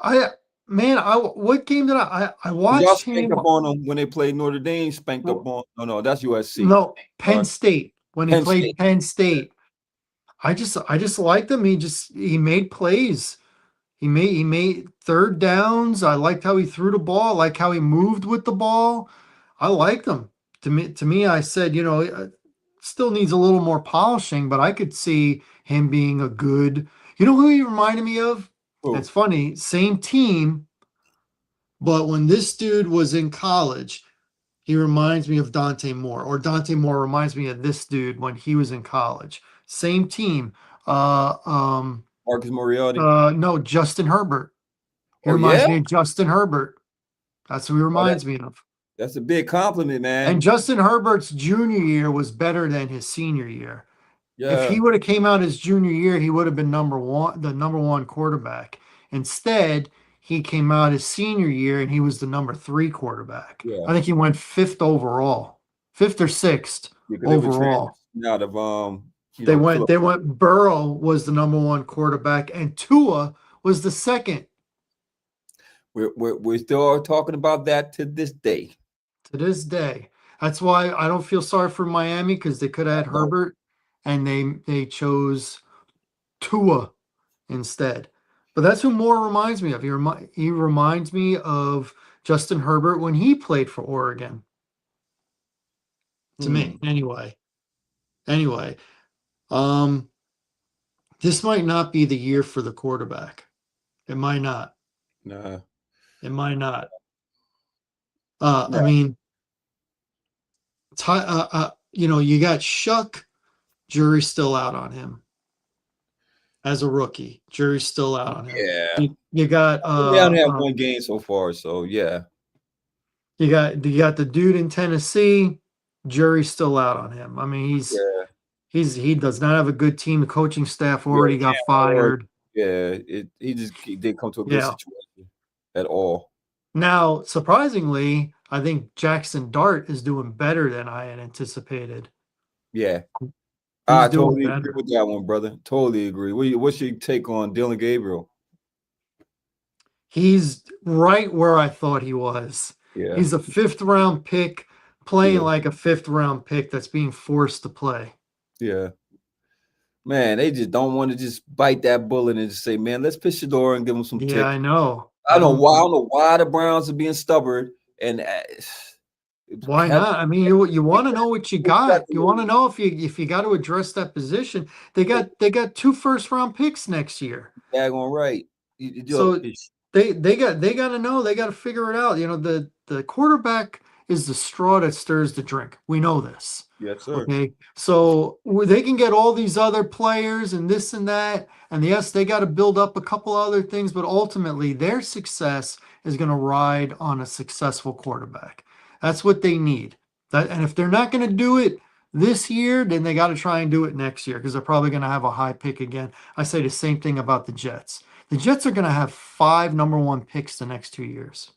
[SPEAKER 1] I Man, I what game did I
[SPEAKER 2] Did y'all
[SPEAKER 1] watched
[SPEAKER 2] spank
[SPEAKER 1] him?
[SPEAKER 2] up on them when they played Notre Dame? Spanked up
[SPEAKER 1] Well,
[SPEAKER 2] on? No, that's USC.
[SPEAKER 1] no, Penn
[SPEAKER 2] Sorry,
[SPEAKER 1] State when he
[SPEAKER 2] Penn State.
[SPEAKER 1] played Penn State. I just liked him. He made plays. He made third downs. I liked how he threw the ball. I like how he moved with the ball. I liked him. To me, I said, still needs a little more polishing, but I could see him being a good. You know who he reminded me of? It's
[SPEAKER 2] Who?
[SPEAKER 1] funny, same team, but when this dude was in college, he reminds me of Dante Moore, or Dante Moore reminds me of this dude when he was in college. Same team. Uh, um,
[SPEAKER 2] Marcus Moriarty.
[SPEAKER 1] no, Justin Herbert. He
[SPEAKER 2] Oh yeah.
[SPEAKER 1] reminds me of Justin Herbert. That's who he
[SPEAKER 2] Oh,
[SPEAKER 1] reminds me of.
[SPEAKER 2] that's a big compliment,
[SPEAKER 1] And
[SPEAKER 2] man.
[SPEAKER 1] Justin Herbert's junior year was better than his senior year. If he
[SPEAKER 2] Yeah,
[SPEAKER 1] would have came out his junior year, he would have been the number one quarterback. Instead, he came out his senior year and he was the number three quarterback.
[SPEAKER 2] yeah,
[SPEAKER 1] I think he went fifth overall, fifth or sixth
[SPEAKER 2] because they were
[SPEAKER 1] overall.
[SPEAKER 2] transitioning out of
[SPEAKER 1] They went,
[SPEAKER 2] Philip.
[SPEAKER 1] they went, Burrow was the number one quarterback and Tua was the second.
[SPEAKER 2] We're still talking about that to this day.
[SPEAKER 1] To this day. That's why I don't feel sorry for Miami because they could have had
[SPEAKER 2] No.
[SPEAKER 1] Herbert and they chose Tua instead. But that's who Moore reminds me of. He reminds me of Justin Herbert when he played for Oregon. To me,
[SPEAKER 2] Hmm.
[SPEAKER 1] anyway. Anyway, um, this might not be the year for the quarterback. It might not.
[SPEAKER 2] Nah.
[SPEAKER 1] It might not. I
[SPEAKER 2] Yeah.
[SPEAKER 1] mean, you got Shuck. Jury's still out on him as a rookie. Jury's still out on him.
[SPEAKER 2] Yeah.
[SPEAKER 1] You got
[SPEAKER 2] They only have one game so far, so yeah.
[SPEAKER 1] You got the dude in Tennessee. Jury's still out on him. I mean,
[SPEAKER 2] Yeah,
[SPEAKER 1] he does not have a good team. The coaching staff
[SPEAKER 2] yeah,
[SPEAKER 1] already got
[SPEAKER 2] Cam Ward.
[SPEAKER 1] fired.
[SPEAKER 2] Yeah, he didn't come to a good
[SPEAKER 1] Yeah.
[SPEAKER 2] situation at all.
[SPEAKER 1] Now, surprisingly, I think Jackson Dart is doing better than I had anticipated.
[SPEAKER 2] Yeah,
[SPEAKER 1] He's
[SPEAKER 2] I
[SPEAKER 1] doing
[SPEAKER 2] totally agree
[SPEAKER 1] better.
[SPEAKER 2] with that one, brother. Totally agree. What's your take on Dylan Gabriel?
[SPEAKER 1] He's right where I thought he was.
[SPEAKER 2] Yeah,
[SPEAKER 1] He's a fifth round pick playing
[SPEAKER 2] yeah,
[SPEAKER 1] like a fifth round pick that's being forced to play.
[SPEAKER 2] yeah. Man, they just don't want to just bite that bullet and just say, "Man, let's pitch the door and give them some
[SPEAKER 1] Yeah, I
[SPEAKER 2] tick."
[SPEAKER 1] know.
[SPEAKER 2] I don't know
[SPEAKER 1] Um,
[SPEAKER 2] why. I don't know why the Browns are being stubborn and
[SPEAKER 1] why
[SPEAKER 2] have
[SPEAKER 1] not? I mean, you want to know what you
[SPEAKER 2] got
[SPEAKER 1] got.
[SPEAKER 2] to
[SPEAKER 1] You want
[SPEAKER 2] lose.
[SPEAKER 1] to know if you got to address that position. They got two first round picks next year.
[SPEAKER 2] Daggone right. Look,
[SPEAKER 1] So they got to know, they got to figure it out. The quarterback is the straw that stirs the drink. We know this.
[SPEAKER 2] yes, sir.
[SPEAKER 1] Okay. So they can get all these other players and this and that. And yes, they got to build up a couple other things, but ultimately their success is going to ride on a successful quarterback. That's what they need. And if they're not going to do it this year, then they got to try and do it next year because they're probably going to have a high pick again. I say the same thing about the Jets. The Jets are going to have 5 number 1 picks the next 2 years.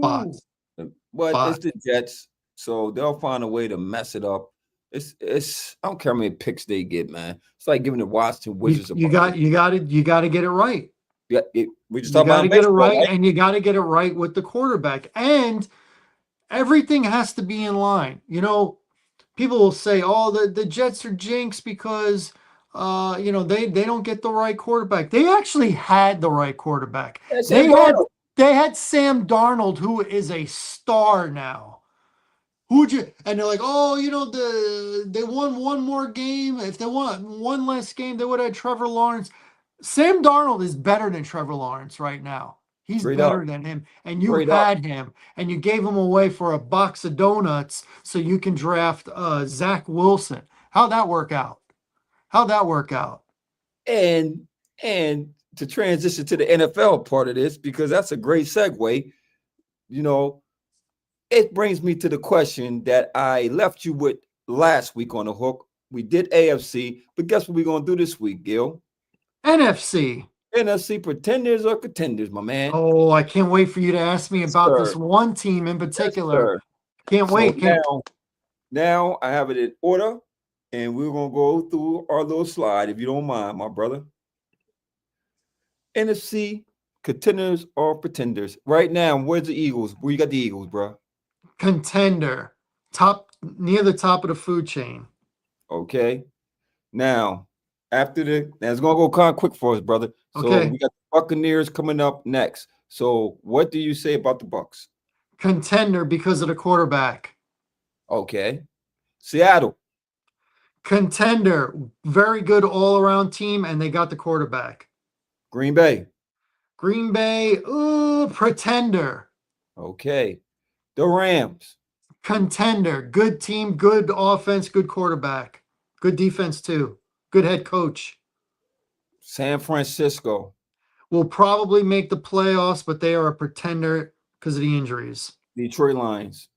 [SPEAKER 1] Five.
[SPEAKER 2] Ooh. But it's
[SPEAKER 1] Five.
[SPEAKER 2] the Jets, so they'll find a way to mess it up. It's I don't care how many picks they get, man. It's like giving the Washington
[SPEAKER 1] You
[SPEAKER 2] Wizards a
[SPEAKER 1] you
[SPEAKER 2] bunch of
[SPEAKER 1] got you got to you got to get it right.
[SPEAKER 2] yeah. We just
[SPEAKER 1] You
[SPEAKER 2] talking
[SPEAKER 1] got
[SPEAKER 2] about
[SPEAKER 1] to get it
[SPEAKER 2] baseball,
[SPEAKER 1] right,
[SPEAKER 2] right?
[SPEAKER 1] and you got to get it right with the quarterback. And everything has to be in line. People will say, "Oh, the Jets are jinx because they don't get the right quarterback." They actually had the right quarterback.
[SPEAKER 2] And Sam
[SPEAKER 1] They had
[SPEAKER 2] Darnold.
[SPEAKER 1] they had Sam Darnold, who is a star now. Who'd you? And they're like, "Oh, they won one more game. If they won one less game, they would have had Trevor Lawrence." Sam Darnold is better than Trevor Lawrence right now. He's
[SPEAKER 2] Straight up.
[SPEAKER 1] better than him. And you
[SPEAKER 2] Straight up.
[SPEAKER 1] had him, and you gave him away for a box of donuts so you can draft Zach Wilson. How'd that work out? How'd that work out?
[SPEAKER 2] And to transition to the NFL part of this, because that's a great segue, you know, it brings me to the question that I left you with last week on the hook. We did AFC, but guess what we're gonna do this week, Gil?
[SPEAKER 1] NFC.
[SPEAKER 2] NFC pretenders or contenders, my man.
[SPEAKER 1] Oh, I can't wait for you to ask me
[SPEAKER 2] Yes,
[SPEAKER 1] about this
[SPEAKER 2] sir.
[SPEAKER 1] one team in
[SPEAKER 2] Yes,
[SPEAKER 1] particular.
[SPEAKER 2] sir.
[SPEAKER 1] Can't
[SPEAKER 2] So
[SPEAKER 1] wait. Can't.
[SPEAKER 2] now I have it in order, and we're gonna go through our little slide, if you don't mind, my brother. NFC contenders or pretenders. Right now, where's the Eagles? Where you got the Eagles, bro?
[SPEAKER 1] Contender, top near the top of the food chain.
[SPEAKER 2] Okay. Now, now it's gonna go kind of quick for us, brother. So
[SPEAKER 1] Okay,
[SPEAKER 2] we got the Buccaneers coming up next. So what do you say about the Bucks?
[SPEAKER 1] contender because of the quarterback.
[SPEAKER 2] Okay. Seattle,
[SPEAKER 1] Contender, very good all around team, and they got the quarterback.
[SPEAKER 2] Green Bay.
[SPEAKER 1] Green Bay, ooh, pretender.
[SPEAKER 2] Okay. The Rams,
[SPEAKER 1] Contender, good team, good offense, good quarterback, good defense too, good head coach.
[SPEAKER 2] San Francisco,
[SPEAKER 1] Will probably make the playoffs, but they are a pretender because of the injuries.
[SPEAKER 2] Detroit Lions.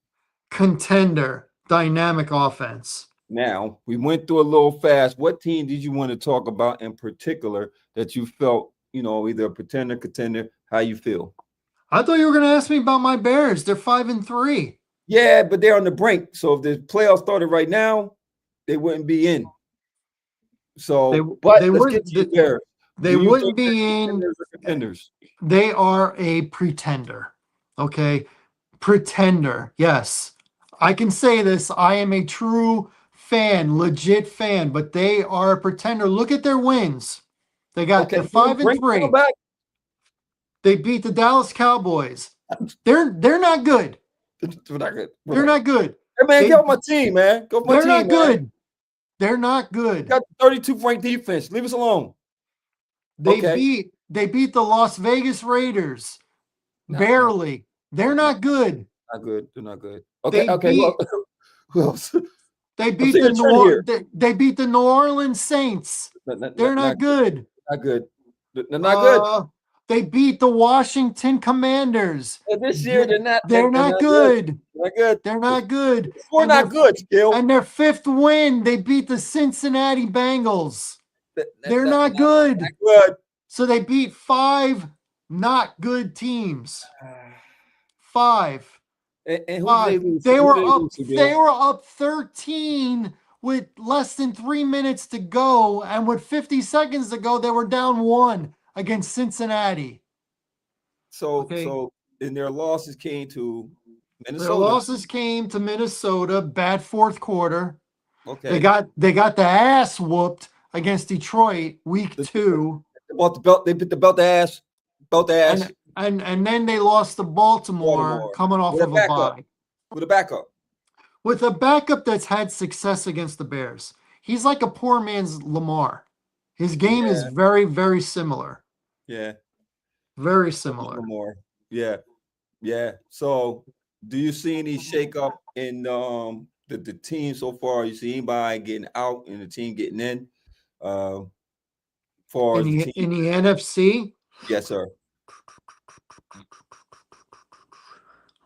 [SPEAKER 1] Contender, dynamic offense.
[SPEAKER 2] Now, we went through a little fast. What team did you want to talk about in particular that you felt, either a pretender, contender, how you feel?
[SPEAKER 1] I thought you were going to ask me about my Bears. They're 5-3.
[SPEAKER 2] Yeah, but they're on the brink. So if the playoffs started right now, they wouldn't be in.
[SPEAKER 1] They
[SPEAKER 2] So, but
[SPEAKER 1] they
[SPEAKER 2] let's get
[SPEAKER 1] wouldn't
[SPEAKER 2] to your Bears.
[SPEAKER 1] they
[SPEAKER 2] Do you think
[SPEAKER 1] wouldn't
[SPEAKER 2] they're
[SPEAKER 1] be in.
[SPEAKER 2] contenders or contenders?
[SPEAKER 1] They are a pretender. Okay, pretender. Yes, I can say this. I am a true fan, legit fan. But they are a pretender. Look at their wins.
[SPEAKER 2] Okay,
[SPEAKER 1] They're five and
[SPEAKER 2] bring them
[SPEAKER 1] three.
[SPEAKER 2] back.
[SPEAKER 1] They beat the Dallas Cowboys. They're not good.
[SPEAKER 2] We're not good.
[SPEAKER 1] They're not good.
[SPEAKER 2] Hey man,
[SPEAKER 1] They
[SPEAKER 2] get off my team, man. Go off my
[SPEAKER 1] they're
[SPEAKER 2] team,
[SPEAKER 1] not
[SPEAKER 2] man.
[SPEAKER 1] good. They're not good.
[SPEAKER 2] Got 32 ranked defense. Leave us alone.
[SPEAKER 1] They
[SPEAKER 2] Okay.
[SPEAKER 1] beat they beat the Las Vegas Raiders
[SPEAKER 2] Not
[SPEAKER 1] barely. They're
[SPEAKER 2] not
[SPEAKER 1] not good.
[SPEAKER 2] not good. They're not good. Okay,
[SPEAKER 1] They
[SPEAKER 2] okay.
[SPEAKER 1] beat
[SPEAKER 2] Who else?
[SPEAKER 1] they
[SPEAKER 2] I'm
[SPEAKER 1] beat
[SPEAKER 2] seeing
[SPEAKER 1] the
[SPEAKER 2] a trend here.
[SPEAKER 1] They beat the New Orleans Saints.
[SPEAKER 2] Not, not,
[SPEAKER 1] They're
[SPEAKER 2] not,
[SPEAKER 1] not
[SPEAKER 2] not
[SPEAKER 1] good.
[SPEAKER 2] not good. They're not good.
[SPEAKER 1] Uh They beat the Washington Commanders.
[SPEAKER 2] And this year
[SPEAKER 1] They're
[SPEAKER 2] they're
[SPEAKER 1] not
[SPEAKER 2] not good.
[SPEAKER 1] good.
[SPEAKER 2] They're not good.
[SPEAKER 1] They're not good.
[SPEAKER 2] We're not good, Skill.
[SPEAKER 1] And their fifth win, they beat the Cincinnati Bengals. They're not good.
[SPEAKER 2] Not good.
[SPEAKER 1] So they beat five not good teams. Five.
[SPEAKER 2] And who did they
[SPEAKER 1] Five.
[SPEAKER 2] lose to?
[SPEAKER 1] They
[SPEAKER 2] Who
[SPEAKER 1] were
[SPEAKER 2] did they
[SPEAKER 1] up.
[SPEAKER 2] lose to,
[SPEAKER 1] They
[SPEAKER 2] Gil?
[SPEAKER 1] were up 13 with less than 3 minutes to go, and with 50 seconds to go, they were down one against Cincinnati.
[SPEAKER 2] So
[SPEAKER 1] Okay.
[SPEAKER 2] and their losses came to
[SPEAKER 1] Their
[SPEAKER 2] Minnesota.
[SPEAKER 1] losses came to Minnesota. Bad fourth quarter.
[SPEAKER 2] Okay.
[SPEAKER 1] They got the ass whooped against Detroit week 2.
[SPEAKER 2] They bought the belt. They bit the belt ass. Belt ass.
[SPEAKER 1] And then they lost to Baltimore coming off of a bye.
[SPEAKER 2] With a backup.
[SPEAKER 1] With a backup that's had success against the Bears. He's like a poor man's Lamar. His game is very, very similar.
[SPEAKER 2] Yeah.
[SPEAKER 1] Very similar.
[SPEAKER 2] More. Yeah. Yeah. So do you see any shakeup in the team so far? You see anybody getting out and the team getting in? For
[SPEAKER 1] in
[SPEAKER 2] the
[SPEAKER 1] the,
[SPEAKER 2] team?
[SPEAKER 1] in the NFC?
[SPEAKER 2] Yes, sir.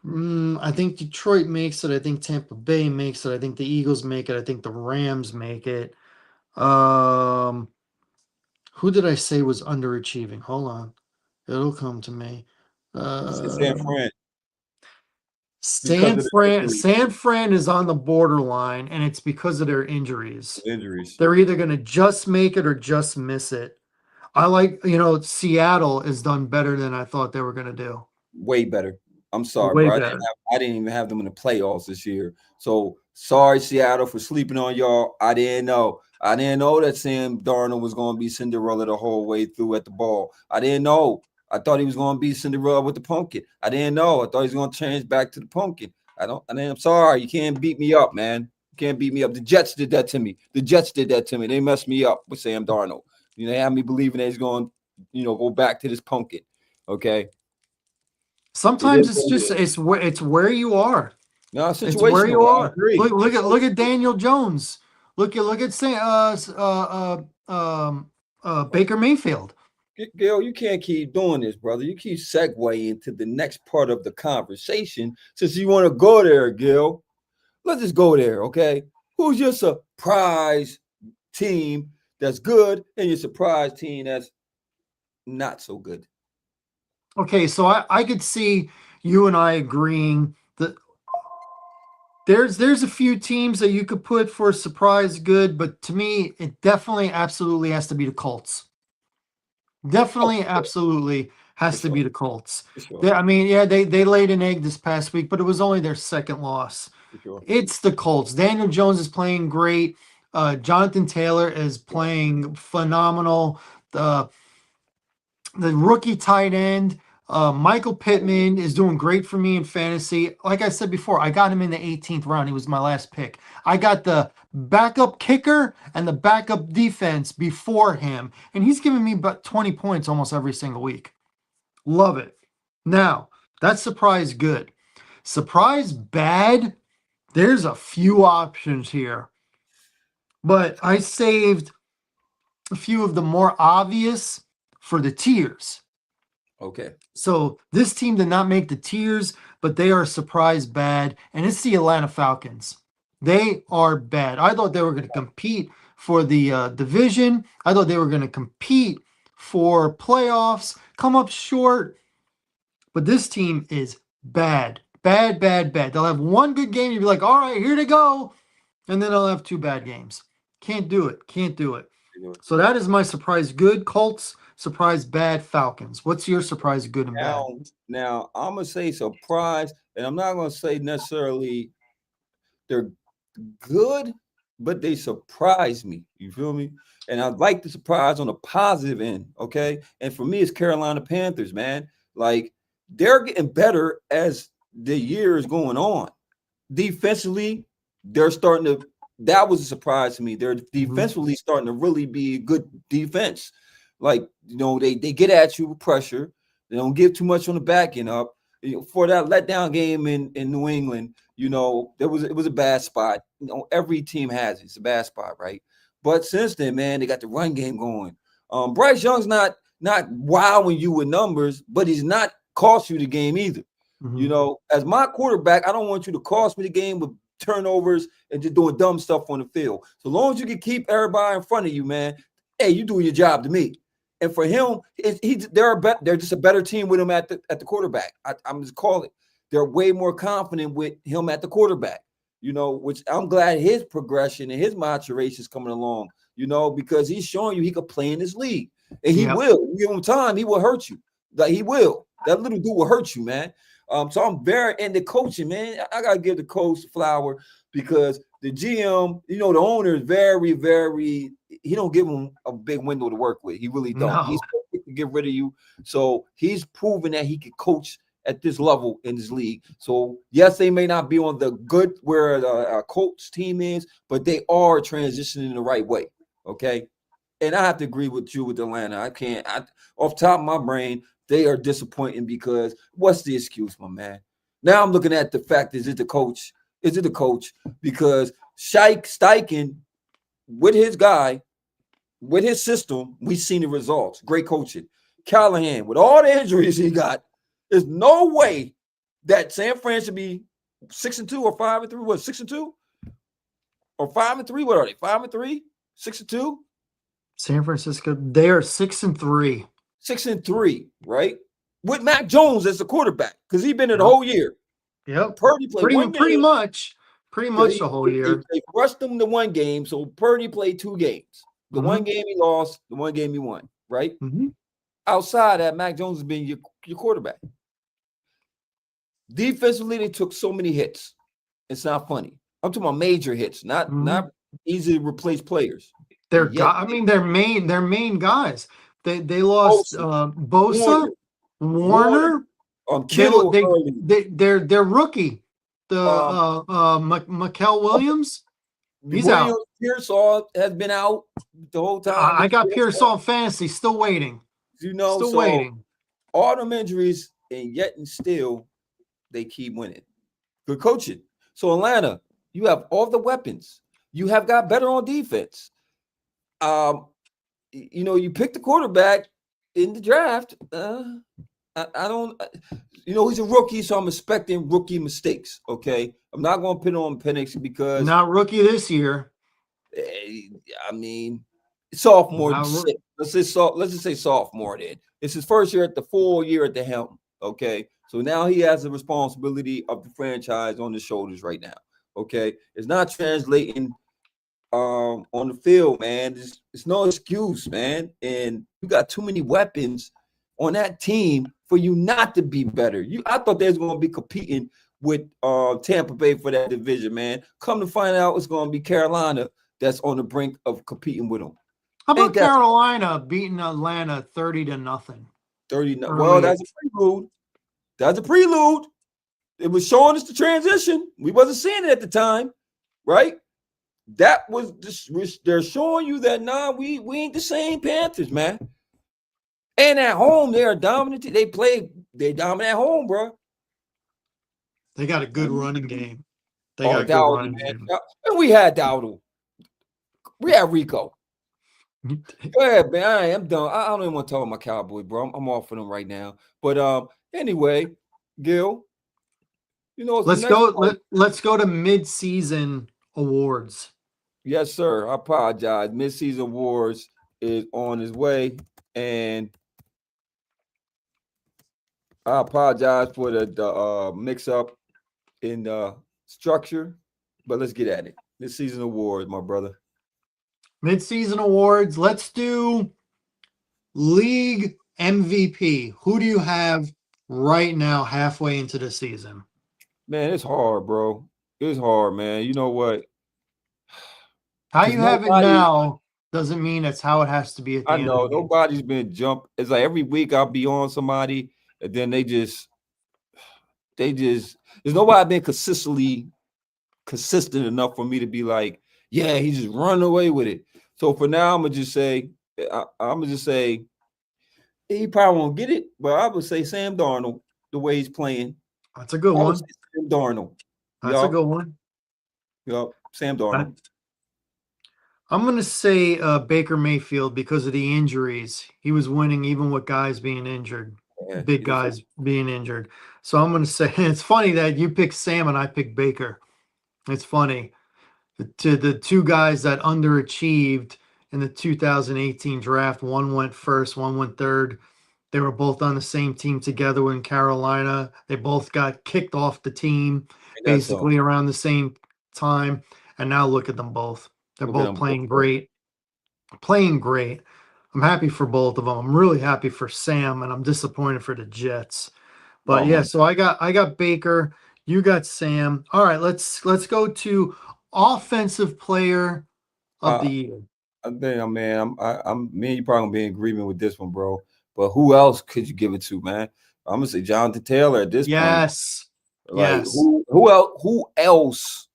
[SPEAKER 1] I think Detroit makes it. I think Tampa Bay makes it. I think the Eagles make it. I think the Rams make it. Who did I say was underachieving? Hold on. It'll come to me.
[SPEAKER 2] San Fran.
[SPEAKER 1] San Fran is on the borderline, and it's because of their injuries.
[SPEAKER 2] Injuries.
[SPEAKER 1] They're either going to just make it or just miss it. I like, Seattle has done better than I thought they were going to do.
[SPEAKER 2] Way better. I'm sorry,
[SPEAKER 1] Way
[SPEAKER 2] bro.
[SPEAKER 1] better.
[SPEAKER 2] I didn't even have them in the playoffs this year. So sorry, Seattle, for sleeping on y'all. I didn't know. I didn't know that Sam Darnold was going to be Cinderella the whole way through at the ball. I didn't know. I thought he was going to be Cinderella with the pumpkin. I didn't know. I thought he was going to change back to the pumpkin. I'm sorry. You can't beat me up, man. You can't beat me up. The Jets did that to me. They messed me up with Sam Darnold. They had me believing that he's going, go back to this pumpkin. Okay.
[SPEAKER 1] Sometimes it's where you are.
[SPEAKER 2] No,
[SPEAKER 1] it's where you
[SPEAKER 2] situational. I
[SPEAKER 1] are.
[SPEAKER 2] agree.
[SPEAKER 1] Look at Daniel Jones. Look at Baker Mayfield.
[SPEAKER 2] Gil, you can't keep doing this, brother. You keep segueing to the next part of the conversation since you want to go there, Gil. Let's just go there, okay? Who's your surprise team that's good and your surprise team that's not so good?
[SPEAKER 1] Okay, so I could see you and I agreeing that there's a few teams that you could put for a surprise good, but to me, it definitely absolutely has to be the Colts. Definitely, absolutely has to be the Colts.
[SPEAKER 2] Sure.
[SPEAKER 1] They laid an egg this past week, but it was only their second loss.
[SPEAKER 2] Sure.
[SPEAKER 1] It's the Colts. Daniel Jones is playing great. Jonathan Taylor is playing phenomenal. The rookie tight end, Michael Pittman, is doing great for me in fantasy. Like I said before, I got him in the 18th round. He was my last pick. I got the backup kicker and the backup defense before him, and he's giving me about 20 points almost every single week. Love it. Now, that's surprise good. Surprise bad, there's a few options here, but I saved a few of the more obvious for the tiers.
[SPEAKER 2] Okay.
[SPEAKER 1] So this team did not make the tiers, but they are surprise bad, and it's the Atlanta Falcons. They are bad. I thought they were going to compete for the division. I thought they were going to compete for playoffs, come up short. But this team is bad. Bad, bad, bad. They'll have one good game. You'll be like, all right, here they go. And then they'll have two bad games. Can't do it. Can't do it. So that is my surprise good. Colts, surprise bad Falcons. What's your surprise good and bad?
[SPEAKER 2] Now I'm going to say surprise, and I'm not going to say necessarily they're good, but they surprise me. You feel me? And I'd like the surprise on the positive end, okay? And for me, it's Carolina Panthers, man. Like, they're getting better as the year is going on. Defensively, they're starting to – that was a surprise to me. They're defensively starting to really be a good defense. Like, they get at you with pressure. They don't give too much on the back end up. For that letdown game in New England, it was a bad spot. Every team has it. It's a bad spot, right? But since then, man, they got the run game going. Bryce Young's not not wowing you with numbers, but he's not cost you the game either. You
[SPEAKER 1] Mhm.
[SPEAKER 2] know, as my quarterback, I don't want you to cost me the game with turnovers and just doing dumb stuff on the field. So long as you can keep everybody in front of you, man, hey, you doing your job to me. And for him, they're just a better team with him at the quarterback. I'm just call it. They're way more confident with him at the quarterback. You know, which I'm glad his progression and his maturation is coming along. You know, because he's showing you he could play in this league, and he
[SPEAKER 1] Yep.
[SPEAKER 2] will. You give him time, he will hurt you. Like he will. That little dude will hurt you, man. So I'm very into coaching, man. I gotta give the coach flower because the GM, you know, the owner is very, very. He don't give him a big window to work with. He really don't. He's
[SPEAKER 1] No.
[SPEAKER 2] quick to get rid of you. So he's proven that he can coach at this level in this league. So yes, they may not be on the good where our coach team is, but they are transitioning the right way. Okay. And I have to agree with you with Atlanta. I can't. Off top of my brain, they are disappointing because what's the excuse, my man? Now I'm looking at the fact: is it the coach? Is it the coach? Because Steichen with his guy, with his system, we've seen the results. Great coaching. Callahan, with all the injuries he got, there's no way that San Fran should be 6-2 or 5-3. What 6-2 or 5-3? What are they? 5-3, 6-2.
[SPEAKER 1] San Francisco, they are 6-3.
[SPEAKER 2] 6-3, right? With Mac Jones as the quarterback, because he's been there the
[SPEAKER 1] Yep.
[SPEAKER 2] whole year.
[SPEAKER 1] Yep.
[SPEAKER 2] Purdy played one
[SPEAKER 1] Pretty
[SPEAKER 2] game.
[SPEAKER 1] much. Pretty
[SPEAKER 2] Yeah,
[SPEAKER 1] much the whole year.
[SPEAKER 2] they rushed him to one game, so Purdy played 2 games. The one
[SPEAKER 1] Mhm.
[SPEAKER 2] game he lost, the one game he won, right?
[SPEAKER 1] Mhm.
[SPEAKER 2] Outside that, Mac Jones has been your quarterback. Defensively, they took so many hits. It's not funny. I'm talking about major hits, not
[SPEAKER 1] Mhm.
[SPEAKER 2] easy to replace players.
[SPEAKER 1] They're
[SPEAKER 2] And yet,
[SPEAKER 1] I mean, they're main guys. They lost
[SPEAKER 2] Bosa,
[SPEAKER 1] Bosa,
[SPEAKER 2] Warner, Warner,
[SPEAKER 1] Warner.
[SPEAKER 2] Kittle early.
[SPEAKER 1] Their rookie, the
[SPEAKER 2] Um,
[SPEAKER 1] Mikel Williams. He's out.
[SPEAKER 2] Williams Pearsall has been out the whole time.
[SPEAKER 1] I got Pierce on fantasy. Still waiting.
[SPEAKER 2] You know,
[SPEAKER 1] Still
[SPEAKER 2] so
[SPEAKER 1] waiting.
[SPEAKER 2] all them injuries, and yet and still they keep winning. Good coaching. So Atlanta, you have all the weapons. You have got better on defense. Um, you know, you pick the quarterback in the draft. I don't. You know, he's a rookie, so I'm expecting rookie mistakes. Okay, I'm not going to put on Penix because
[SPEAKER 1] Not rookie this year.
[SPEAKER 2] eh, I mean, sophomore.
[SPEAKER 1] Not roo-
[SPEAKER 2] Let's just say sophomore. Then it's his first year at the full year at the helm. Okay, so now he has the responsibility of the franchise on his shoulders right now. Okay, it's not translating on the field, man. It's no excuse, man. And you got too many weapons on that team for you not to be better. I thought they was going to be competing with Tampa Bay for that division, man. Come to find out, it's going to be Carolina that's on the brink of competing with them.
[SPEAKER 1] How
[SPEAKER 2] Ain't
[SPEAKER 1] about
[SPEAKER 2] that
[SPEAKER 1] Carolina beating Atlanta 30-0
[SPEAKER 2] 30? Well,
[SPEAKER 1] early?
[SPEAKER 2] that's a prelude. That's a prelude. It was showing us the transition. We wasn't seeing it at the time, right? That was they're showing you that we ain't the same Panthers, man. And at home, they are dominant. They dominant at home, bro.
[SPEAKER 1] They got a good running game. They got
[SPEAKER 2] Oh,
[SPEAKER 1] a good
[SPEAKER 2] Dowdle,
[SPEAKER 1] running
[SPEAKER 2] man.
[SPEAKER 1] game.
[SPEAKER 2] And we had Dowdle. We had Rico. Go ahead, man. I'm done. I don't even want to talk about my Cowboys, bro. I'm off for them right now. But anyway, Gil, you know, it's the
[SPEAKER 1] Let's
[SPEAKER 2] next
[SPEAKER 1] go.
[SPEAKER 2] part.
[SPEAKER 1] Let's go to mid-season awards.
[SPEAKER 2] Yes, sir. I apologize. Midseason Wars is on his way. And I apologize for the mix up in structure, but let's get at it. This season awards, my brother.
[SPEAKER 1] Mid-season awards. Let's do league MVP. Who do you have right now, halfway into the season?
[SPEAKER 2] Man, it's hard, bro. It's hard, man. You know what?
[SPEAKER 1] How
[SPEAKER 2] Because
[SPEAKER 1] you have it
[SPEAKER 2] nobody,
[SPEAKER 1] now doesn't mean it's how it has to be at
[SPEAKER 2] I
[SPEAKER 1] the end of
[SPEAKER 2] know
[SPEAKER 1] the game.
[SPEAKER 2] nobody's been jumped. It's like every week I'll be on somebody, and then there's nobody been consistent enough for me to be like, yeah, he just run away with it. So for now, I'm gonna just say he probably won't get it, but I would say Sam Darnold, the way he's playing.
[SPEAKER 1] That's a good
[SPEAKER 2] I would say
[SPEAKER 1] one.
[SPEAKER 2] Sam Darnold.
[SPEAKER 1] That's a
[SPEAKER 2] Yup,
[SPEAKER 1] good one.
[SPEAKER 2] yup, Sam
[SPEAKER 1] I,
[SPEAKER 2] Darnold.
[SPEAKER 1] I'm gonna say Baker Mayfield because of the injuries. He was winning even with guys being injured,
[SPEAKER 2] Yeah,
[SPEAKER 1] big
[SPEAKER 2] he's a
[SPEAKER 1] guys being injured. So I'm gonna say it's funny that you pick Sam and I pick Baker. It's funny. To the two guys that underachieved in the 2018 draft, one went first, one went third. They were both on the same team together in Carolina. They both got kicked off the team
[SPEAKER 2] ain't that so?
[SPEAKER 1] basically around the same time. And now look at them both. They're
[SPEAKER 2] Look at
[SPEAKER 1] both
[SPEAKER 2] them both.
[SPEAKER 1] playing great. Playing great. I'm happy for both of them. I'm really happy for Sam, and I'm disappointed for the Jets. But
[SPEAKER 2] Oh
[SPEAKER 1] yeah,
[SPEAKER 2] my.
[SPEAKER 1] so I got Baker, you got Sam. All right, let's go to offensive player of
[SPEAKER 2] Uh,
[SPEAKER 1] the year.
[SPEAKER 2] I think, man, me and you probably gonna be in agreement with this one, bro. But who else could you give it to, man? I'm gonna say Jonathan Taylor at this point.
[SPEAKER 1] Yes.
[SPEAKER 2] Like
[SPEAKER 1] Yes.
[SPEAKER 2] who else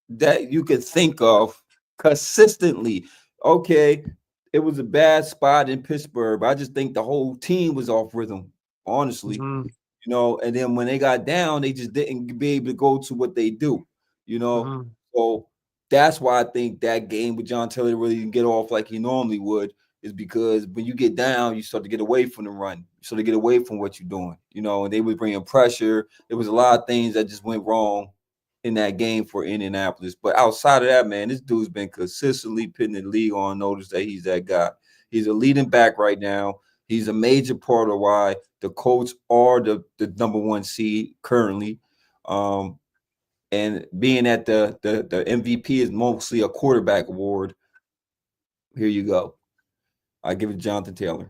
[SPEAKER 2] that you could think of consistently? Okay, it was a bad spot in Pittsburgh, but I just think the whole team was off rhythm, honestly.
[SPEAKER 1] Hmm.
[SPEAKER 2] And then when they got down, they just didn't be able to go to what they do, you know.
[SPEAKER 1] Hmm.
[SPEAKER 2] So that's why I think that game with John Taylor really didn't get off like he normally would, is because when you get down, you start to get away from the run, you start to get away from what you're doing, and they were bringing pressure. There was a lot of things that just went wrong in that game for Indianapolis. But outside of that, man, this dude's been consistently putting the league on notice that he's that guy. He's a leading back right now. He's a major part of why the Colts are the number one seed currently. And being that the MVP is mostly a quarterback award, here you go. I give it to Jonathan Taylor.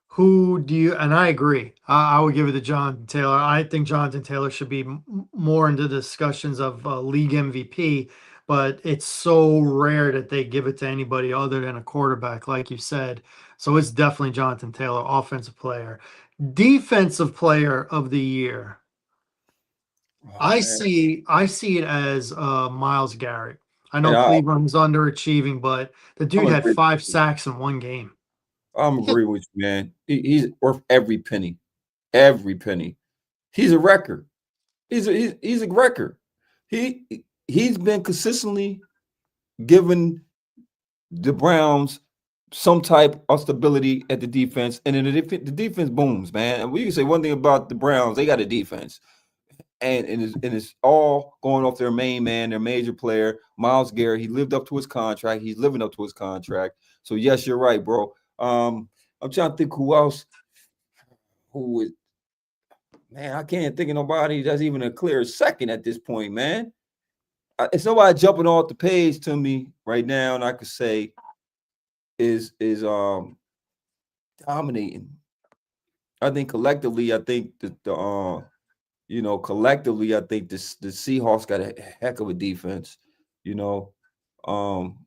[SPEAKER 1] Who do you? And I agree. I would give it to Jonathan Taylor. I think Jonathan Taylor should be more into discussions of league MVP, but it's so rare that they give it to anybody other than a quarterback, like you said. So it's definitely Jonathan Taylor, offensive player, defensive player of the year.
[SPEAKER 2] Oh
[SPEAKER 1] I
[SPEAKER 2] man,
[SPEAKER 1] see. I see it as Miles Garrett. I know
[SPEAKER 2] and
[SPEAKER 1] Cleveland's underachieving, but the
[SPEAKER 2] I'm
[SPEAKER 1] dude had
[SPEAKER 2] agree.
[SPEAKER 1] 5 sacks in one game.
[SPEAKER 2] I'm agreeing with you, man. He's worth every penny, every penny. He's a record. He's a record. He he's been consistently giving the Browns some type of stability at the defense, and then the defense booms, man. And we can say one thing about the Browns: they got a defense, and it's all going off their main man, their major player, Miles Garrett. He lived up to his contract. He's living up to his contract. So yes, you're right, bro. I'm trying to think who else. Who would Man? I can't think of nobody that's even a clear second at this point, man. It's nobody jumping off the page to me right now, and I could say is dominating. I think collectively, I think that collectively, I think the Seahawks got a heck of a defense, you know, um,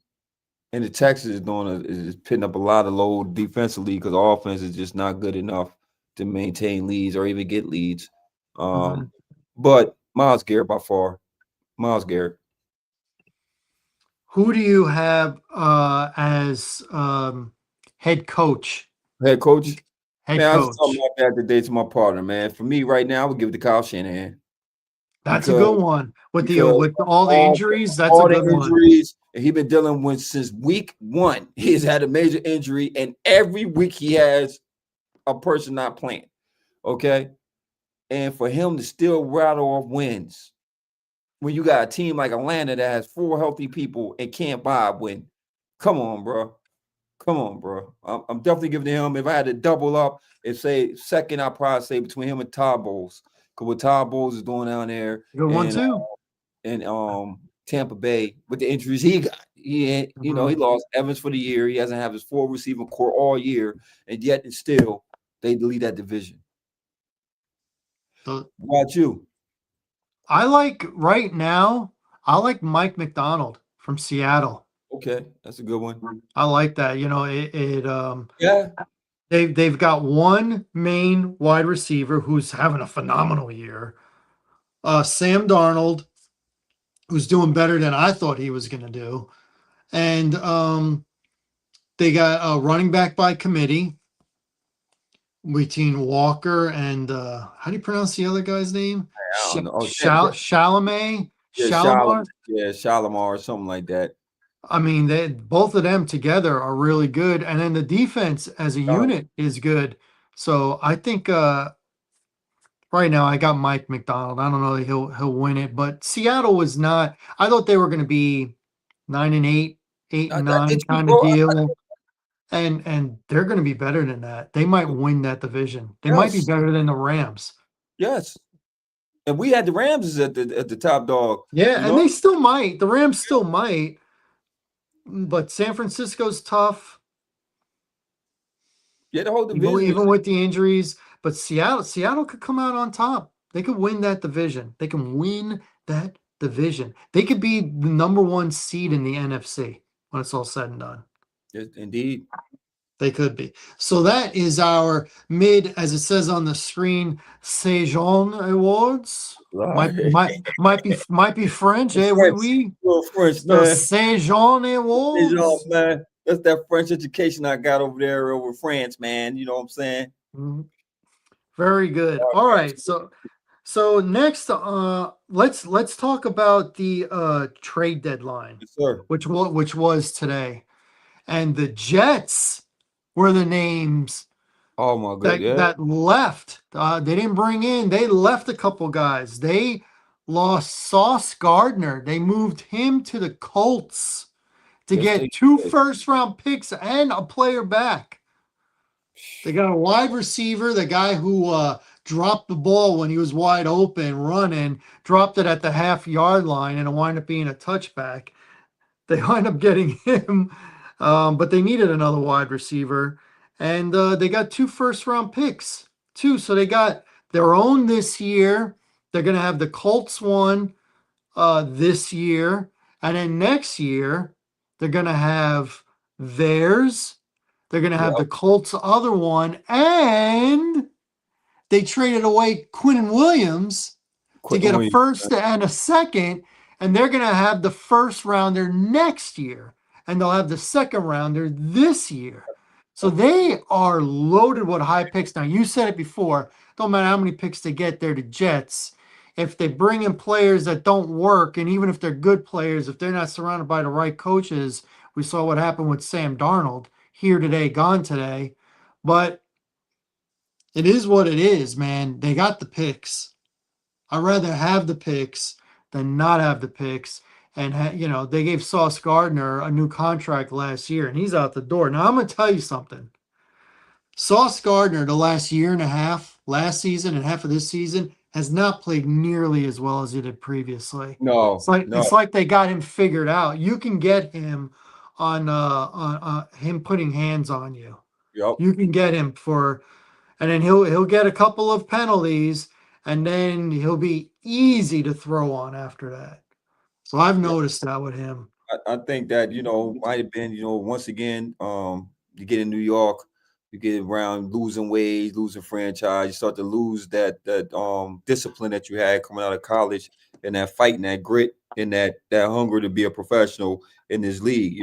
[SPEAKER 2] and the Texans is putting up a lot of load defensively because the offense is just not good enough to maintain leads or even get leads.
[SPEAKER 1] Mhm.
[SPEAKER 2] But Miles Garrett by far, Miles Garrett,
[SPEAKER 1] Who do you have as head coach?
[SPEAKER 2] head coach.
[SPEAKER 1] Head
[SPEAKER 2] Man, I was just talking
[SPEAKER 1] coach.
[SPEAKER 2] about that today to my partner, man. For me right now, I would give it to Kyle Shanahan
[SPEAKER 1] That's a
[SPEAKER 2] because
[SPEAKER 1] good one.
[SPEAKER 2] because
[SPEAKER 1] With all the
[SPEAKER 2] all
[SPEAKER 1] injuries, that's a
[SPEAKER 2] all the
[SPEAKER 1] good one.
[SPEAKER 2] injuries and he been dealing with since week one. He's had a major injury, and every week he has a person not playing. Okay, and for him to still rattle off wins when you got a team like Atlanta that has four healthy people and can't buy a win, come on, bro. Come on, bro. I'm definitely giving it to him. If I had to double up and say second, I'd probably say between him and Todd Bowles. Because what Todd Bowles is doing down there,
[SPEAKER 1] Good one
[SPEAKER 2] and
[SPEAKER 1] too.
[SPEAKER 2] Tampa Bay with the injuries he got. He
[SPEAKER 1] Mhm.
[SPEAKER 2] lost Evans for the year. He hasn't had his full receiving core all year, and yet and still they lead that division.
[SPEAKER 1] So
[SPEAKER 2] What about you?
[SPEAKER 1] I like right now. I like Mike McDonald from Seattle.
[SPEAKER 2] Okay, that's a good one.
[SPEAKER 1] I like that. It
[SPEAKER 2] Yeah,
[SPEAKER 1] they've got one main wide receiver who's having a phenomenal year. Sam Darnold, who's doing better than I thought he was going to do. And they got a running back by committee between Walker and how do you pronounce the other guy's name?
[SPEAKER 2] I don't know.
[SPEAKER 1] Chalamet,
[SPEAKER 2] Yeah, Shalimar,
[SPEAKER 1] Shalimar.
[SPEAKER 2] yeah, Shalimar or something like that.
[SPEAKER 1] I mean, they both of them together are really good, and then the defense as a
[SPEAKER 2] Uh,
[SPEAKER 1] unit is good. So I think right now I got Mike McDonald. I don't know that he'll win it, but Seattle was not. I thought they were going to be 9-8, eight and
[SPEAKER 2] I
[SPEAKER 1] nine
[SPEAKER 2] did too,
[SPEAKER 1] kind of
[SPEAKER 2] bro.
[SPEAKER 1] deal, and they're going to be better than that. They might win that division. They might be
[SPEAKER 2] Yes,
[SPEAKER 1] better than the Rams.
[SPEAKER 2] yes. And we had the Rams at the top dog.
[SPEAKER 1] Yeah,
[SPEAKER 2] You
[SPEAKER 1] and
[SPEAKER 2] know,
[SPEAKER 1] they still might. The Rams still might, but San Francisco's tough.
[SPEAKER 2] yeah, the whole
[SPEAKER 1] Even
[SPEAKER 2] division is
[SPEAKER 1] even with the injuries, but Seattle could come out on top. They could win that division. They can win that division. They could be the number one seed in the NFC when it's all said and done.
[SPEAKER 2] indeed.
[SPEAKER 1] They could be. So that is our mid, as it says on the screen, Saison Awards.
[SPEAKER 2] Right.
[SPEAKER 1] Might be French.
[SPEAKER 2] The
[SPEAKER 1] Eh? Oui,
[SPEAKER 2] French,
[SPEAKER 1] oui.
[SPEAKER 2] little French
[SPEAKER 1] The
[SPEAKER 2] man.
[SPEAKER 1] Saison
[SPEAKER 2] It's off,
[SPEAKER 1] Awards.
[SPEAKER 2] man. That's that French education I got over there over France, man. You know what I'm saying?
[SPEAKER 1] Mhm. Very good. All right. So next, let's talk about the trade deadline,
[SPEAKER 2] Yes, sir.
[SPEAKER 1] which was today, and the Jets were the names
[SPEAKER 2] Oh my god,
[SPEAKER 1] that
[SPEAKER 2] yeah.
[SPEAKER 1] that left. They didn't bring in. They left a couple guys. They lost Sauce Gardner. They moved him to the Colts to
[SPEAKER 2] Yes,
[SPEAKER 1] get
[SPEAKER 2] they
[SPEAKER 1] two
[SPEAKER 2] did.
[SPEAKER 1] first-round picks and a player back. They got a wide receiver, the guy who dropped the ball when he was wide open running, dropped it at the half-yard line, and it wound up being a touchback. They wind up getting him, but they needed another wide receiver, and they got two first-round picks, too. So they got their own this year. They're going to have the Colts one this year, and then next year they're going to have theirs. They're going to have
[SPEAKER 2] Yep.
[SPEAKER 1] the Colts other one, and they traded away Quinn Williams to
[SPEAKER 2] Quentin
[SPEAKER 1] get a
[SPEAKER 2] Williams.
[SPEAKER 1] first and a second, and they're going to have the first rounder next year, and they'll have the second rounder this year. So they are loaded with high picks. Now, you said it before, don't matter how many picks they get, they're the Jets. If they bring in players that don't work, and even if they're good players, if they're not surrounded by the right coaches, we saw what happened with Sam Darnold here today, gone today. But it is what it is, man. They got the picks. I'd rather have the picks than not have the picks. And they gave Sauce Gardner a new contract last year, and he's out the door. Now I'm gonna tell you something. Sauce Gardner, the last year and a half, last season and half of this season, has not played nearly as well as he did previously. It's
[SPEAKER 2] No,
[SPEAKER 1] like
[SPEAKER 2] no.
[SPEAKER 1] it's like they got him figured out. You can get him on him putting hands on you.
[SPEAKER 2] Yep.
[SPEAKER 1] You can get him for and then he'll get a couple of penalties, and then he'll be easy to throw on after that. So I've noticed that with him.
[SPEAKER 2] I think that might have been once again you get in New York, you get around losing ways, losing franchise, you start to lose that discipline that you had coming out of college, and that fight and that grit and that hunger to be a professional in this league.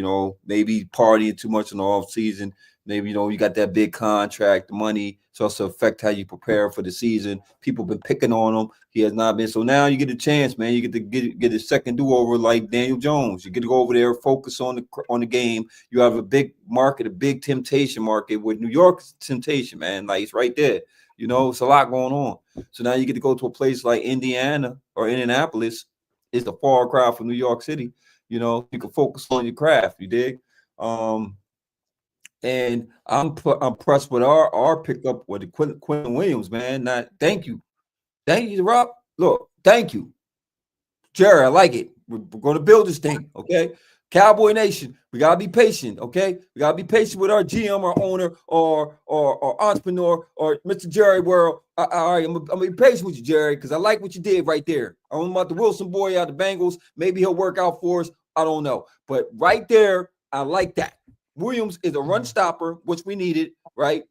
[SPEAKER 2] Maybe partying too much in the off season. Maybe you got that big contract, the money starts to affect how you prepare for the season. People been picking on him. He has not been. So now you get a chance, man. You get to get a second do over like Daniel Jones. You get to go over there, focus on the game. You have a big market, a big temptation market with New York's temptation, man. Like it's right there. It's a lot going on. So now you get to go to a place like Indiana or Indianapolis. It's a far cry from New York City. You can focus on your craft. You dig? Um, and I'm impressed with our pickup with the Quentin Williams, man. Not thank you, Rob. Look, thank you, Jerry. I like it. We're going to build this thing, okay? Cowboy Nation, we gotta be patient, okay? We gotta be patient with our GM, our owner, or entrepreneur, or Mr. Jerry World. All right, I'm gonna be patient with you, Jerry, because I like what you did right there. I don't know about the Wilson boy out of the Bengals. Maybe he'll work out for us. I don't know, but right there, I like that. Williams is a run stopper, which we needed, right?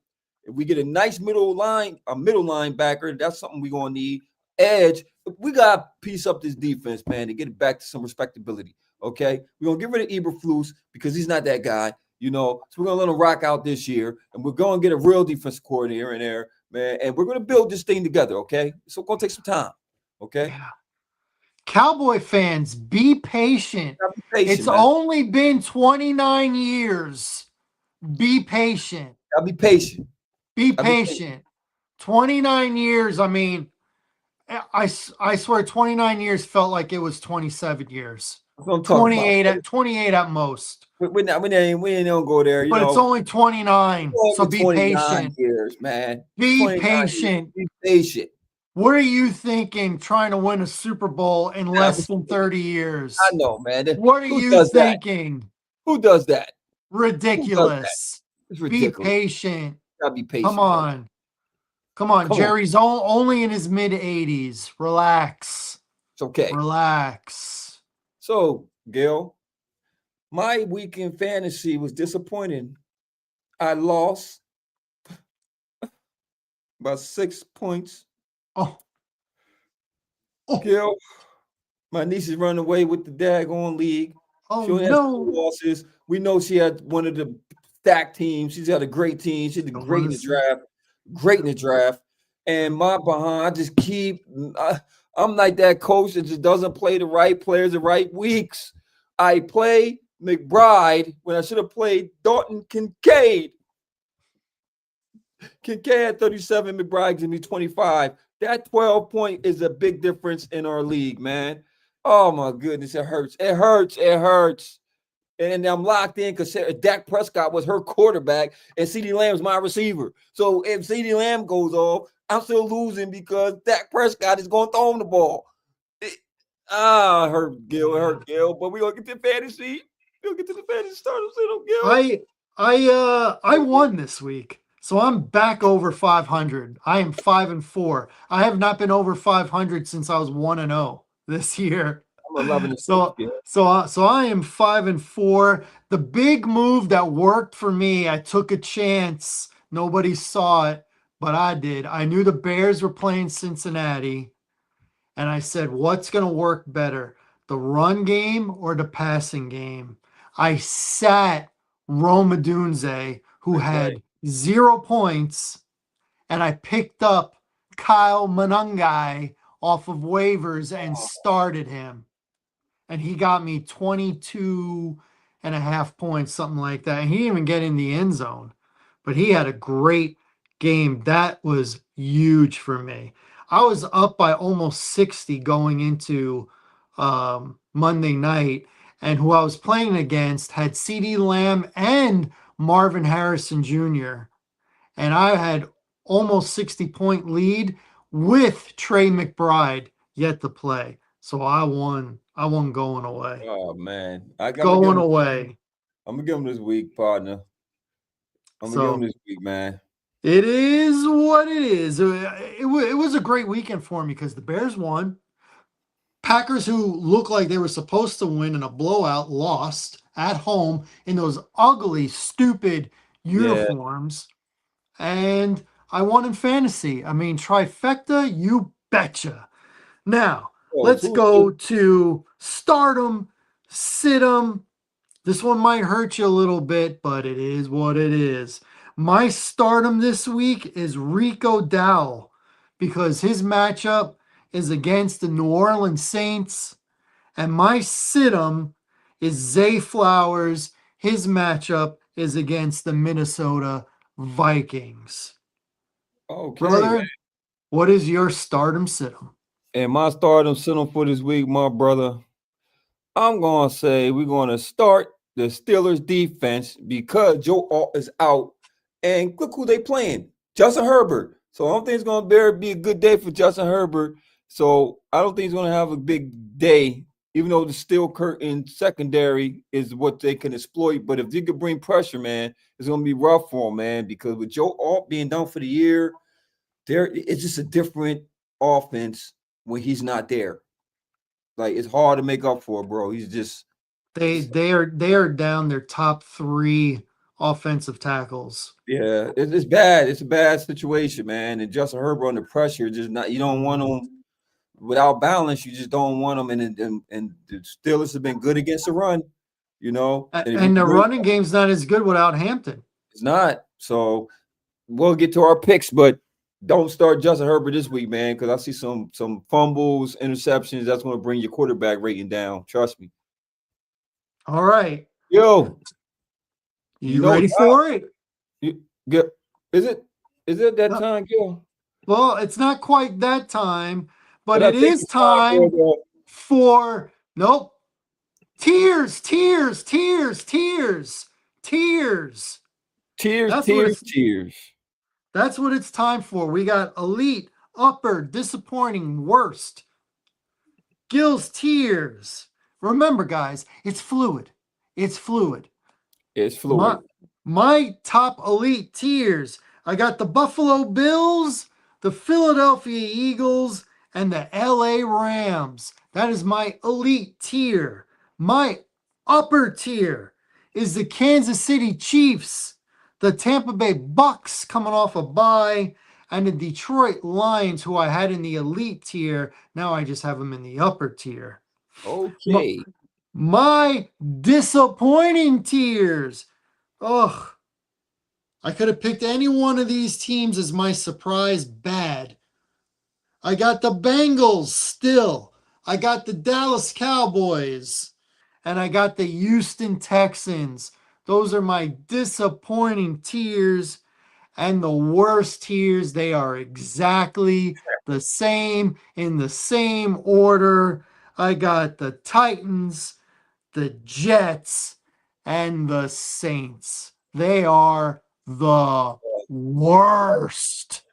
[SPEAKER 2] If we get a nice middle linebacker, that's something we're gonna need. Edge, we gotta piece up this defense, man, to get it back to some respectability. Okay, we're gonna get rid of Eberflus because he's not that guy, So we're gonna let him rock out this year, and we're gonna get a real defense coordinator in there, man, and we're gonna build this thing together. Okay, so it's gonna take some time. Okay.
[SPEAKER 1] Yeah. Cowboy fans, be patient.
[SPEAKER 2] Gotta be
[SPEAKER 1] It's
[SPEAKER 2] patient, man.
[SPEAKER 1] only been 29 years. Be patient.
[SPEAKER 2] Gotta be patient.
[SPEAKER 1] Be
[SPEAKER 2] Gotta be patient.
[SPEAKER 1] patient. 29 years. I mean, I swear 29 years felt like it was 27 years.
[SPEAKER 2] That's what I'm talking about.
[SPEAKER 1] 28 at most.
[SPEAKER 2] We ain't gonna go there,
[SPEAKER 1] But it's only 29. So
[SPEAKER 2] Over
[SPEAKER 1] be
[SPEAKER 2] 29
[SPEAKER 1] patient.
[SPEAKER 2] years, man.
[SPEAKER 1] Be
[SPEAKER 2] 29 years.
[SPEAKER 1] patient.
[SPEAKER 2] Be patient.
[SPEAKER 1] What are you thinking trying to win a Super Bowl in
[SPEAKER 2] Nah,
[SPEAKER 1] less than 30
[SPEAKER 2] I
[SPEAKER 1] years?
[SPEAKER 2] know, man.
[SPEAKER 1] What are
[SPEAKER 2] Who
[SPEAKER 1] you
[SPEAKER 2] does that?
[SPEAKER 1] thinking?
[SPEAKER 2] Who does that? Who does that?
[SPEAKER 1] Ridiculous.
[SPEAKER 2] It's
[SPEAKER 1] Be
[SPEAKER 2] ridiculous.
[SPEAKER 1] patient.
[SPEAKER 2] Gotta be
[SPEAKER 1] Come
[SPEAKER 2] patient, brother.
[SPEAKER 1] on. Come on.
[SPEAKER 2] Come on.
[SPEAKER 1] Jerry's only in his mid 80s. Relax.
[SPEAKER 2] It's okay.
[SPEAKER 1] Relax.
[SPEAKER 2] So, Gail, my weekend fantasy was disappointing. I lost by 6 points.
[SPEAKER 1] Oh. Oh.
[SPEAKER 2] Gail, my niece is running away with the daggone league.
[SPEAKER 1] Oh
[SPEAKER 2] She only has 2
[SPEAKER 1] no.
[SPEAKER 2] losses. We know she had one of the stacked teams. She's had a great team. She did great in the draft. Great in the draft. And my behind, I just I'm like that coach that just doesn't play the right players the right weeks. I play McBride when I should have played Dalton Kincaid. Kincaid had 37, McBride gives me 25. That 12 point is a big difference in our league, man. Oh my goodness, it hurts. It hurts. It hurts. And I'm locked in because Dak Prescott was her quarterback and CeeDee Lamb's my receiver. So if CeeDee Lamb goes off, I'm still losing because Dak Prescott is going to throw him the ball. It hurt Gil. But we're going to get to fantasy. We'll get to the fantasy starters, Gil.
[SPEAKER 1] I won this week. So I'm back over 500. I am 5-4. I have not been over 500 since I was 1-0 this year.
[SPEAKER 2] I'm 11
[SPEAKER 1] So I am 5-4. The big move that worked for me, I took a chance. Nobody saw it, but I did. I knew the Bears were playing Cincinnati, and I said, what's going to work better, the run game or the passing game? I sat Rome Odunze, who had 0 points, and I picked up Kyle Monangai off of waivers and started him. And he got me 22.5 points, something like that. And he didn't even get in the end zone, but he had a great game. That was huge for me. I was up by almost 60 going into Monday night, and who I was playing against had CeeDee Lamb and Marvin Harrison Jr. And I had almost 60-point lead with Trey McBride yet to play. So I won. I won going away.
[SPEAKER 2] Oh man,
[SPEAKER 1] Going away.
[SPEAKER 2] I'm gonna give him this week, partner. I'm gonna give him this week, man.
[SPEAKER 1] It is what it is. It was a great weekend for me because the Bears won. Packers, who looked like they were supposed to win in a blowout, lost at home in those ugly, stupid uniforms. And I won in fantasy. I mean, trifecta, you betcha. Now, let's go to stardom, sit-em. This one might hurt you a little bit, but it is what it is. My stardom this week is Rico Dowell because his matchup is against the New Orleans Saints. And my sit-em is Zay Flowers. His matchup is against the Minnesota Vikings.
[SPEAKER 2] Okay,
[SPEAKER 1] brother,
[SPEAKER 2] man.
[SPEAKER 1] What is your stardom sit-em?
[SPEAKER 2] And my stardom sit-em for this week, my brother, I'm going to say we're going to start the Steelers defense because Joe Alt is out. And look who they playing, Justin Herbert. So I don't think it's going to be a good day for Justin Herbert. So I don't think he's going to have a big day, even though the steel curtain secondary is what they can exploit. But if they could bring pressure, man, it's going to be rough for him, man, because with Joe Alt being done for the year, it's just a different offense when he's not there. Like, it's hard to make up for, bro. He's just
[SPEAKER 1] they are down their top 3 offensive tackles.
[SPEAKER 2] Yeah, it's bad. It's a bad situation, man. And Justin Herbert under pressure, just not. You don't want him without balance. You just don't want him. And the Steelers have been good against the run, you know.
[SPEAKER 1] And the running game's not as good without Hampton.
[SPEAKER 2] It's not. So we'll get to our picks, but don't start Justin Herbert this week, man, because I see some fumbles, interceptions. That's going to bring your quarterback rating down. Trust me.
[SPEAKER 1] All right.
[SPEAKER 2] Yo, you
[SPEAKER 1] You
[SPEAKER 2] know,
[SPEAKER 1] ready for it?
[SPEAKER 2] you, get, is it is it that
[SPEAKER 1] Uh,
[SPEAKER 2] time, yo?
[SPEAKER 1] Well, it's not quite that time, but
[SPEAKER 2] But I
[SPEAKER 1] it
[SPEAKER 2] think
[SPEAKER 1] is
[SPEAKER 2] it's time for
[SPEAKER 1] time
[SPEAKER 2] the
[SPEAKER 1] for nope. Tears, tears, tears, tears, tears.
[SPEAKER 2] tears,
[SPEAKER 1] That's what
[SPEAKER 2] tears,
[SPEAKER 1] it's
[SPEAKER 2] tears.
[SPEAKER 1] that's what it's time for. We got elite, upper, disappointing, worst. Gills tears. Remember, guys, it's fluid. It's fluid.
[SPEAKER 2] It's
[SPEAKER 1] My
[SPEAKER 2] fluid.
[SPEAKER 1] my top elite tiers. I got the Buffalo Bills, the Philadelphia Eagles, and the LA Rams. That is my elite tier. My upper tier is the Kansas City Chiefs, the Tampa Bay Bucks coming off a bye, and the Detroit Lions, who I had in the elite tier. Now I just have them in the upper tier. My,
[SPEAKER 2] Okay.
[SPEAKER 1] my disappointing tiers. Ugh. I could have picked any one of these teams as my surprise bad. I got the Bengals still. I got the Dallas Cowboys. And I got the Houston Texans. Those are my disappointing tiers. And the worst tiers, they are exactly the same in the same order. I got the Titans, the Jets, and the Saints. They are the worst.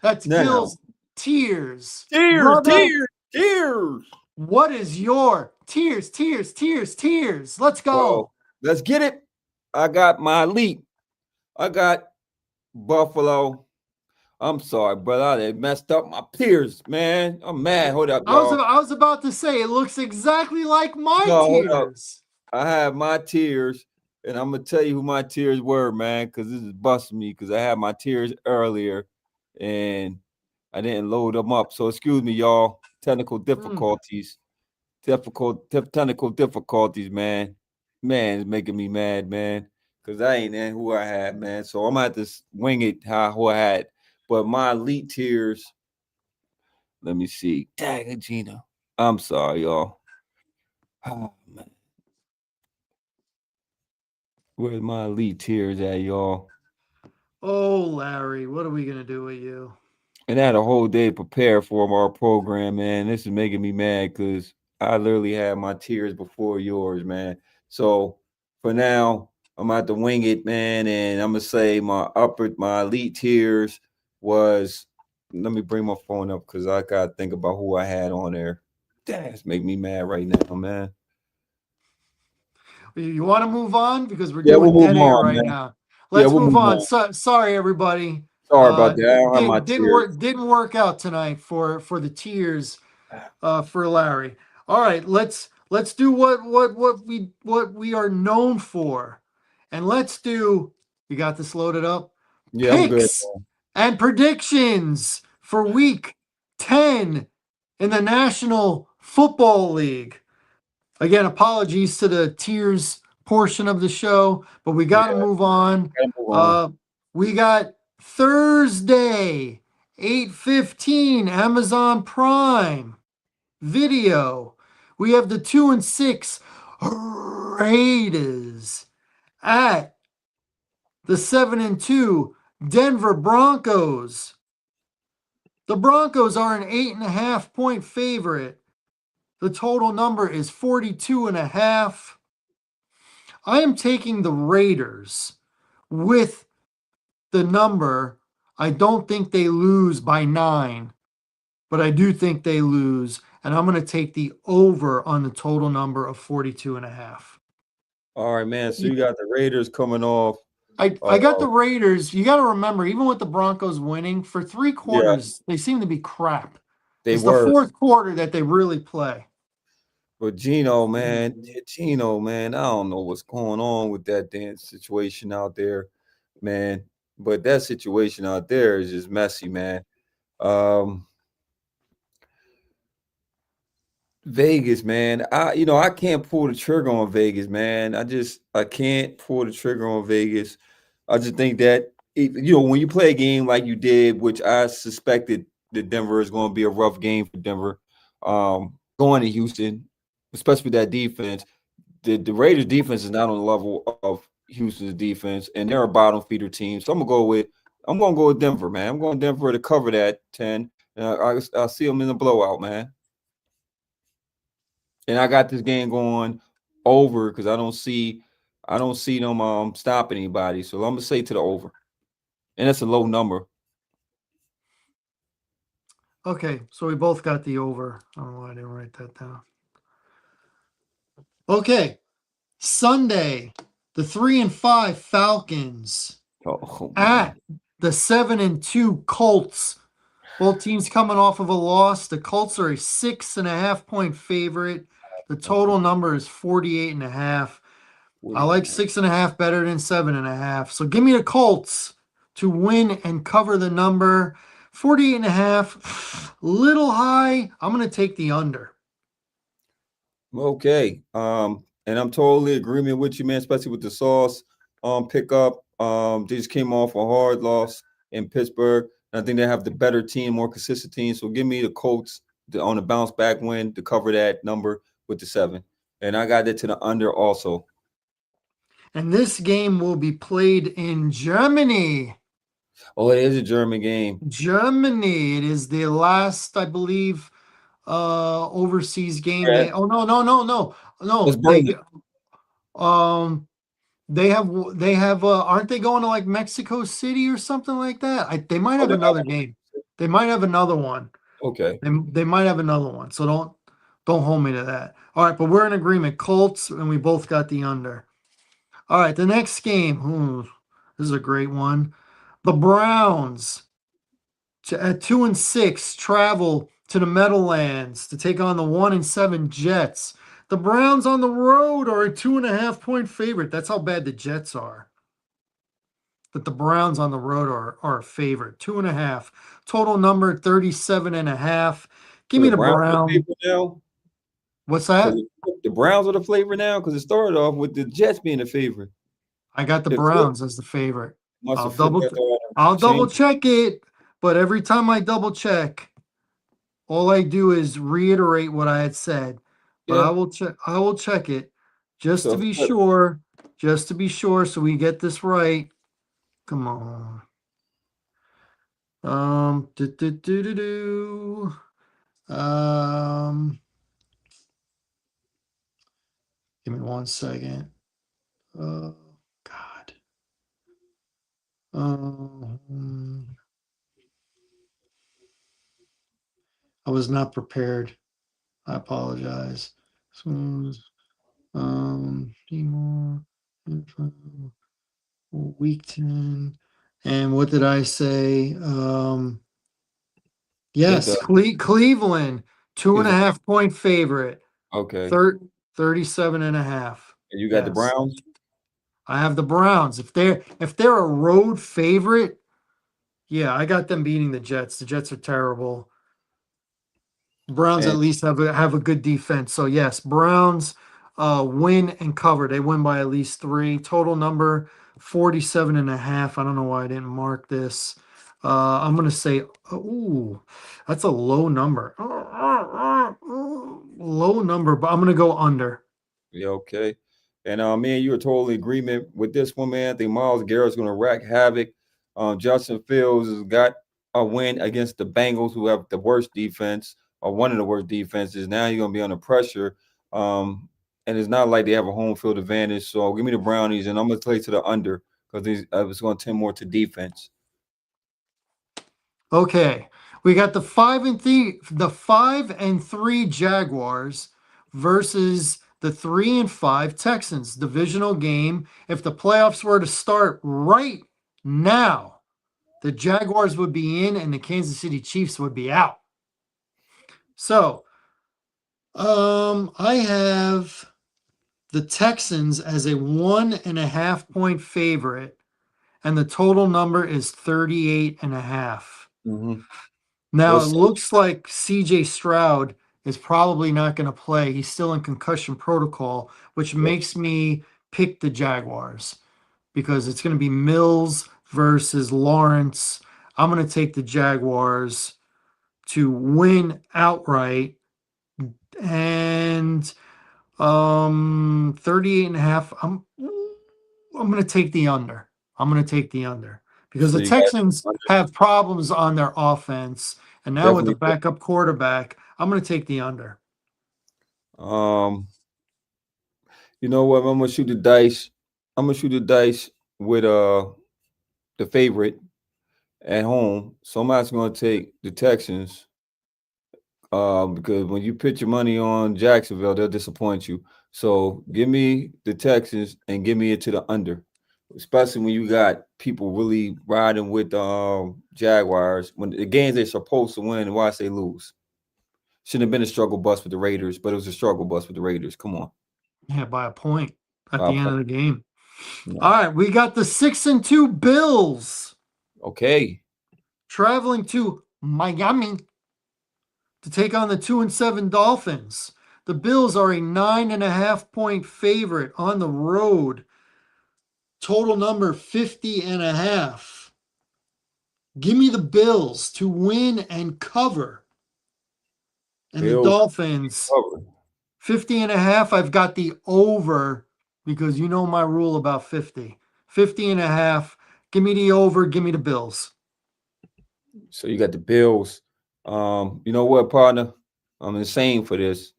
[SPEAKER 1] That's
[SPEAKER 2] Now,
[SPEAKER 1] Gil's tears.
[SPEAKER 2] tears,
[SPEAKER 1] Brother,
[SPEAKER 2] tears, tears.
[SPEAKER 1] what is your tears, tears, tears, tears? Let's
[SPEAKER 2] Well,
[SPEAKER 1] go.
[SPEAKER 2] let's get it. I got my elite. I got Buffalo. I'm sorry, brother. They messed up my peers, man. I'm mad. Hold up, y'all.
[SPEAKER 1] I was about to say it looks exactly like my
[SPEAKER 2] No, hold up.
[SPEAKER 1] tears.
[SPEAKER 2] I have my tears, and I'm gonna tell you who my tears were, man, because this is busting me. Because I had my tears earlier, and I didn't load them up. So excuse me, y'all. Technical
[SPEAKER 1] Hmm.
[SPEAKER 2] difficulties, technical difficulties, man. Man, it's making me mad, man. Because I ain't in who I had, man. So I'm gonna have to wing it how who I had. But my elite tears. Let me see. Dang it, Gina. I'm sorry, y'all. Oh, man. Where's my elite tears at, y'all?
[SPEAKER 1] Oh, Larry, what are we going to do with you?
[SPEAKER 2] And I had a whole day to prepare for our program, man. This is making me mad because I literally had my tears before yours, man. So for now, I'm about to wing it, man. And I'm gonna say my elite tears was. Let me bring my phone up because I gotta think about who I had on there. That's making me mad right now, man.
[SPEAKER 1] You want to move on because we're
[SPEAKER 2] Yeah, we'll
[SPEAKER 1] doing
[SPEAKER 2] move
[SPEAKER 1] dead air
[SPEAKER 2] on,
[SPEAKER 1] right
[SPEAKER 2] man.
[SPEAKER 1] now.
[SPEAKER 2] Yeah,
[SPEAKER 1] Let's
[SPEAKER 2] we'll
[SPEAKER 1] move
[SPEAKER 2] move
[SPEAKER 1] on.
[SPEAKER 2] on.
[SPEAKER 1] Sorry, everybody.
[SPEAKER 2] Sorry about that. I don't have my tears.
[SPEAKER 1] Didn't work out tonight for the tears for Larry. All right, let's do what we are known for, and let's do. You got this loaded up.
[SPEAKER 2] Yeah, I'm good.
[SPEAKER 1] Picks and predictions for Week 10 in the National Football League. Again, apologies to the tears portion of the show, but we got to
[SPEAKER 2] Yeah,
[SPEAKER 1] move on.
[SPEAKER 2] gotta move on.
[SPEAKER 1] Uh, we got Thursday, 8:15, Amazon Prime Video. We have the 2-6 Raiders at the 7-2 Denver Broncos. The Broncos are an 8.5 point favorite. The total number is 42.5. I am taking the Raiders with the number. I don't think they lose by 9, but I do think they lose. And I'm going to take the over on the total number of 42.5.
[SPEAKER 2] All right, man. So you got the Raiders coming off.
[SPEAKER 1] I got the Raiders. You got to remember, even with the Broncos winning, for three
[SPEAKER 2] Yeah,
[SPEAKER 1] quarters, they seem to be crap.
[SPEAKER 2] they
[SPEAKER 1] It's the
[SPEAKER 2] were.
[SPEAKER 1] fourth quarter that they really play.
[SPEAKER 2] But Gino, man, I don't know what's going on with that damn situation out there, man. But that situation out there is just messy, man. Um, Vegas, man. I can't pull the trigger on Vegas, man. I can't pull the trigger on Vegas. I just think that when you play a game like you did, which I suspected that Denver is going to be a rough game for Denver, going to Houston, especially that defense. The Raiders defense is not on the level of Houston's defense, and they're a bottom feeder team. So I'm gonna go with Denver, man. I'm going Denver to cover that 10. I see them in the blowout, man. And I got this game going over because I don't see them stopping anybody. So I'm gonna say to the over, and that's a low number.
[SPEAKER 1] Okay, so we both got the over. I don't know why I didn't write that down. Okay, Sunday, the 3-5 Falcons
[SPEAKER 2] Oh man,
[SPEAKER 1] at the 7-2 Colts. Both teams coming off of a loss. The Colts are a 6.5 point favorite. The total number is 48.5. I
[SPEAKER 2] 40
[SPEAKER 1] like 6.5 better than 7.5. So give me the Colts to win and cover the number. 48.5, little high. I'm going to take the under.
[SPEAKER 2] Okay. And I'm totally agreement with you, man, especially with the sauce pickup. They just came off a hard loss in Pittsburgh. And I think they have the better team, more consistent team. So give me the Colts on a bounce back win to cover that number with the 7. And I got it to the under also.
[SPEAKER 1] And this game will be played in Germany.
[SPEAKER 2] Oh, it is a German game.
[SPEAKER 1] Germany. It is the last, I believe, overseas game.
[SPEAKER 2] Yeah,
[SPEAKER 1] No.
[SPEAKER 2] it's Berlin.
[SPEAKER 1] Um they have aren't they going to like Mexico City or something like that? They might
[SPEAKER 2] Oh,
[SPEAKER 1] have
[SPEAKER 2] they're not.
[SPEAKER 1] another game. They might have another one.
[SPEAKER 2] Okay.
[SPEAKER 1] They might have another one. So don't hold me to that. All right, but we're in agreement. Colts, and we both got the under. All right, the next game. This is a great one. The Browns at 2-6 travel to the Meadowlands to take on the 1-7 Jets. The Browns on the road are a 2.5 point favorite. That's how bad the Jets are. But the Browns on the road are a favorite. 2.5. Total number 37.5. Give
[SPEAKER 2] So
[SPEAKER 1] me
[SPEAKER 2] the
[SPEAKER 1] the
[SPEAKER 2] Browns are the
[SPEAKER 1] Brown.
[SPEAKER 2] favorite now.
[SPEAKER 1] What's
[SPEAKER 2] So
[SPEAKER 1] that?
[SPEAKER 2] the Browns are the favorite now because it started off with the Jets being the favorite.
[SPEAKER 1] I got the
[SPEAKER 2] It flipped,
[SPEAKER 1] Browns as the favorite.
[SPEAKER 2] must
[SPEAKER 1] I'll
[SPEAKER 2] have flipped
[SPEAKER 1] double
[SPEAKER 2] after all the
[SPEAKER 1] I'll double
[SPEAKER 2] change.
[SPEAKER 1] check it, but every time I double check, all I do is reiterate what I had said. But
[SPEAKER 2] Yeah.
[SPEAKER 1] I will check it just
[SPEAKER 2] So
[SPEAKER 1] to
[SPEAKER 2] it
[SPEAKER 1] be
[SPEAKER 2] flipped.
[SPEAKER 1] sure. Just to be sure so we get this right. Come on. Do, do, do, do, do. Um Give me 1 second. Oh God. Um I was not prepared. I apologize. So, Timor, week 10. And what did I say?
[SPEAKER 2] That
[SPEAKER 1] Yes,
[SPEAKER 2] the
[SPEAKER 1] Cleveland, two and
[SPEAKER 2] is
[SPEAKER 1] a
[SPEAKER 2] it
[SPEAKER 1] half point favorite,
[SPEAKER 2] okay.
[SPEAKER 1] thir 37.5.
[SPEAKER 2] And you got the
[SPEAKER 1] Yes,
[SPEAKER 2] Browns?
[SPEAKER 1] I have the Browns. If they're a road favorite, yeah, I got them beating the Jets. The Jets are terrible. Browns at
[SPEAKER 2] And
[SPEAKER 1] least have a good defense. So yes, Browns win and cover. They win by at least 3. Total number 47.5. I don't know why I didn't mark this. I'm gonna say, ooh, that's a low number. Low number, but I'm gonna go under.
[SPEAKER 2] yeah, okay. And man, you were totally agreement with this one, man. I think Miles Garrett's gonna rack havoc. Justin Fields has got a win against the Bengals, who have the worst defense, or one of the worst defenses. Now you're gonna be under pressure. And it's not like they have a home field advantage. So give me the Brownies, and I'm gonna play to the under because it's gonna tend more to defense.
[SPEAKER 1] Okay, we got the 5-3 Jaguars versus the 3-5 Texans. Divisional game. If the playoffs were to start right now, the Jaguars would be in and the Kansas City Chiefs would be out. So, I have the Texans as a 1.5 point favorite, and the total number is 38.5.
[SPEAKER 2] Mm-hmm.
[SPEAKER 1] Now it
[SPEAKER 2] What's
[SPEAKER 1] looks like CJ Stroud is probably not going to play. He's still in concussion protocol, which
[SPEAKER 2] yeah.
[SPEAKER 1] makes me pick the Jaguars because it's going to be Mills, versus Lawrence. I'm going to take the Jaguars to win outright. And 38 and a half. I'm going to take the under. I'm going to take the under because
[SPEAKER 2] So
[SPEAKER 1] the
[SPEAKER 2] you got
[SPEAKER 1] Texans have problems on their offense, and now with the
[SPEAKER 2] definitely.
[SPEAKER 1] backup quarterback, I'm going to take the under.
[SPEAKER 2] Um, you know what? I'm gonna shoot the dice. I'm gonna shoot the dice with the favorite at home. So I'm actually gonna take the Texans. Because when you put your money on Jacksonville, they'll disappoint you. So give me the Texans and give me it to the under, especially when you got people really riding with Jaguars when the games they're supposed to win and watch they lose. Shouldn't have been a struggle bus with the Raiders, but it was a struggle bus with the Raiders. Come on,
[SPEAKER 1] Yeah, by a point at
[SPEAKER 2] by a
[SPEAKER 1] the end
[SPEAKER 2] point.
[SPEAKER 1] of the game. All
[SPEAKER 2] No.
[SPEAKER 1] right, we got the 6-2 Bills
[SPEAKER 2] Okay.
[SPEAKER 1] traveling to Miami to take on the 2-7 Dolphins. The Bills are a 9.5 point favorite on the road. Total number 50 and a half. Give me the Bills to win and cover. And the
[SPEAKER 2] Bills
[SPEAKER 1] Dolphins,
[SPEAKER 2] cover.
[SPEAKER 1] 50 and a half. I've got the over because you know my rule about 50. 50 and a half. Give me the over. Give me the Bills.
[SPEAKER 2] So you got the Bills. You know what, partner? I'm insane for this,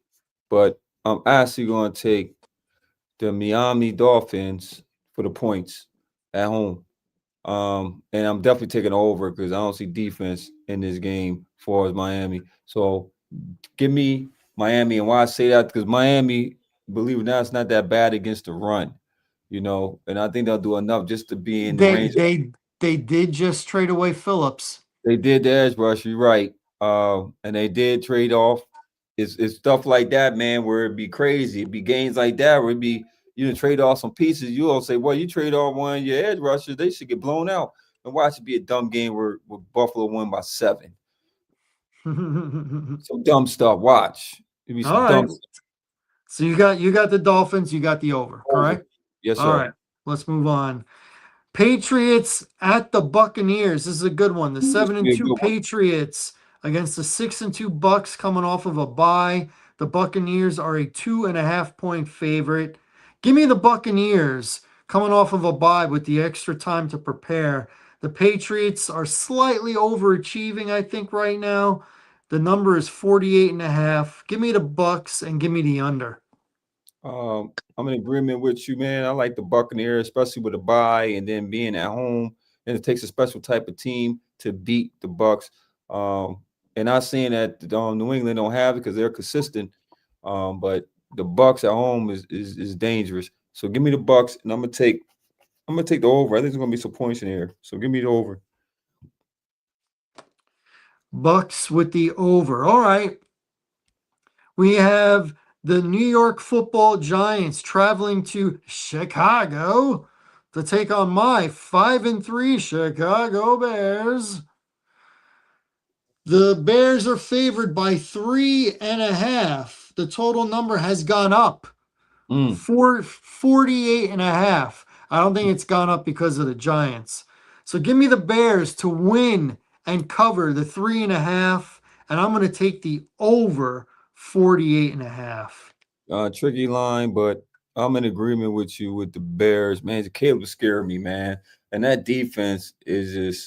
[SPEAKER 2] but I'm actually going to take the Miami Dolphins for the points at home. And I'm definitely taking over because I don't see defense in this game for as Miami. So give me Miami. And why I say that? Because Miami, believe it or not, it's not that bad against the run, and I think they'll do enough just to be in the
[SPEAKER 1] They
[SPEAKER 2] range.
[SPEAKER 1] they they did just trade away Phillips.
[SPEAKER 2] They did the edge rush, you're right. And they did trade off. It's stuff like that, man, where it'd be crazy. It'd be games like that where it'd be trade off some pieces. You all say, well, you trade off one of your edge rushers, they should get blown out. And watch it be a dumb game where Buffalo won by 7.
[SPEAKER 1] All
[SPEAKER 2] Some dumb stuff. Watch. It'd be some
[SPEAKER 1] right.
[SPEAKER 2] dumb stuff.
[SPEAKER 1] So you got the Dolphins, you got the over,
[SPEAKER 2] Over.
[SPEAKER 1] correct?
[SPEAKER 2] Yes,
[SPEAKER 1] All
[SPEAKER 2] sir.
[SPEAKER 1] right. Let's move on. Patriots at the Buccaneers. This is a good one. The
[SPEAKER 2] This
[SPEAKER 1] seven
[SPEAKER 2] should
[SPEAKER 1] and
[SPEAKER 2] be a
[SPEAKER 1] two
[SPEAKER 2] good one.
[SPEAKER 1] Patriots against the 6-2 Bucks coming off of a bye. The Buccaneers are a 2.5 point favorite. Give me the Buccaneers coming off of a bye with the extra time to prepare. The Patriots are slightly overachieving, I think, right now. The number is 48 and a half. Give me the Bucks and give me the under.
[SPEAKER 2] I'm in agreement with you, man. I like the Buccaneers, especially with a bye and then being at home. And it takes a special type of team to beat the Bucks. And not saying that New England don't have it because they're consistent. But the Bucks at home is dangerous. So give me the Bucks, and I'm gonna take the over. I think there's gonna be some points in here. So give me the over.
[SPEAKER 1] Bucks with the over. All right. We have the New York Football Giants traveling to Chicago to take on my 5-3 Chicago Bears. The Bears are favored by 3.5. The total number has gone up.
[SPEAKER 2] Mm.
[SPEAKER 1] 48 and a half. I don't think it's gone up because of the Giants. So give me the Bears to win and cover the 3.5. And I'm going to take the over 48 and a half.
[SPEAKER 2] Tricky line, but I'm in agreement with you with the Bears, man. Caleb scared me, man. And that defense ain't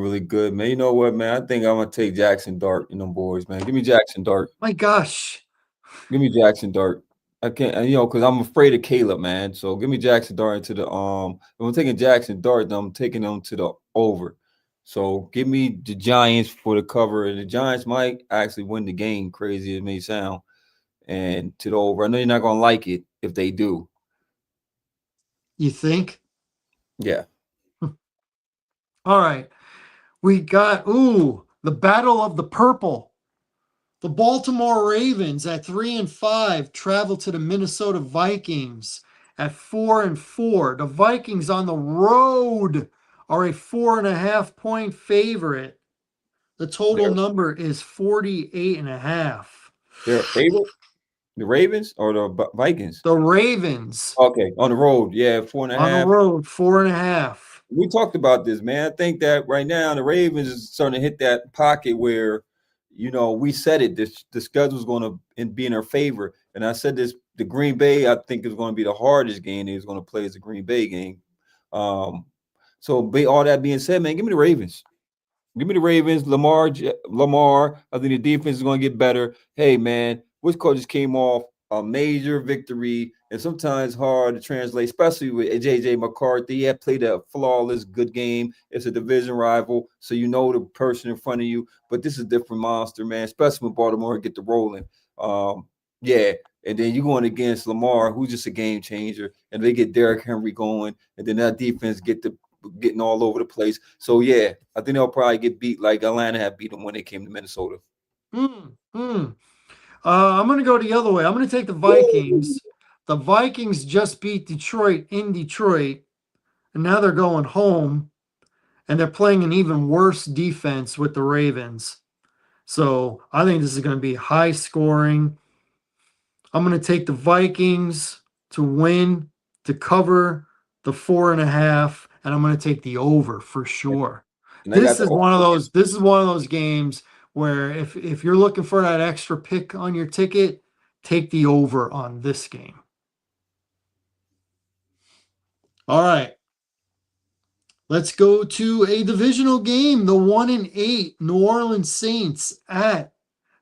[SPEAKER 2] really good, man. You know what, man? I think I'm gonna take Jackson Dart in them boys, man. Give me Jackson Dart.
[SPEAKER 1] My gosh.
[SPEAKER 2] Give me Jackson Dart. I can't, because I'm afraid of Caleb, man. So give me Jackson Dart into the If I'm taking Jackson Dart, then I'm taking them to the over. So give me the Giants for the cover, and the Giants might actually win the game. Crazy as it may sound, and to the over. I know you're not gonna like it if they do.
[SPEAKER 1] You think?
[SPEAKER 2] Yeah.
[SPEAKER 1] All right. We got, the Battle of the Purple. The Baltimore Ravens at 3-5 travel to the Minnesota Vikings at 4-4. The Vikings on the road are a 4.5 point favorite. The total
[SPEAKER 2] They're
[SPEAKER 1] number is 48 and a half.
[SPEAKER 2] they're a favorite. The Ravens or the Vikings?
[SPEAKER 1] The Ravens
[SPEAKER 2] Okay, on the road, yeah, four and a
[SPEAKER 1] on the
[SPEAKER 2] half.
[SPEAKER 1] road, 4.5.
[SPEAKER 2] We talked about this, man. I think that right now the Ravens is starting to hit that pocket where, we said it. The schedule's going to be in our favor, and I said this. The Green Bay, I think, is going to be the hardest game he's going to play is the Green Bay game. Um, so, all that being said, man, give me the Ravens. Give me the Ravens. Lamar. I think the defense is going to get better. Hey, man, which coach just came off a major victory, and sometimes hard to translate, especially with JJ McCarthy. He had played a flawless, good game. It's a division rival, so you know the person in front of you. But this is a different monster, man. Especially when Baltimore get the rolling. Yeah, and then you're going against Lamar, who's just a game changer, and they get Derrick Henry going, and then that defense getting all over the place. So yeah, I think they'll probably get beat like Atlanta had beat them when they came to Minnesota.
[SPEAKER 1] Hmm. Hmm. I'm going to go the other way. I'm going to take the
[SPEAKER 2] Woo!
[SPEAKER 1] Vikings. The Vikings just beat Detroit in Detroit, and now they're going home, and they're playing an even worse defense with the Ravens. So I think this is going to be high scoring. I'm going to take the Vikings to win, to cover the 4.5, and I'm going to take the over for sure.
[SPEAKER 2] And I got the
[SPEAKER 1] This is one of those games where if you're looking for that extra pick on your ticket, take the over on this game. All right. Let's go to a divisional game. The 1-8 New Orleans Saints at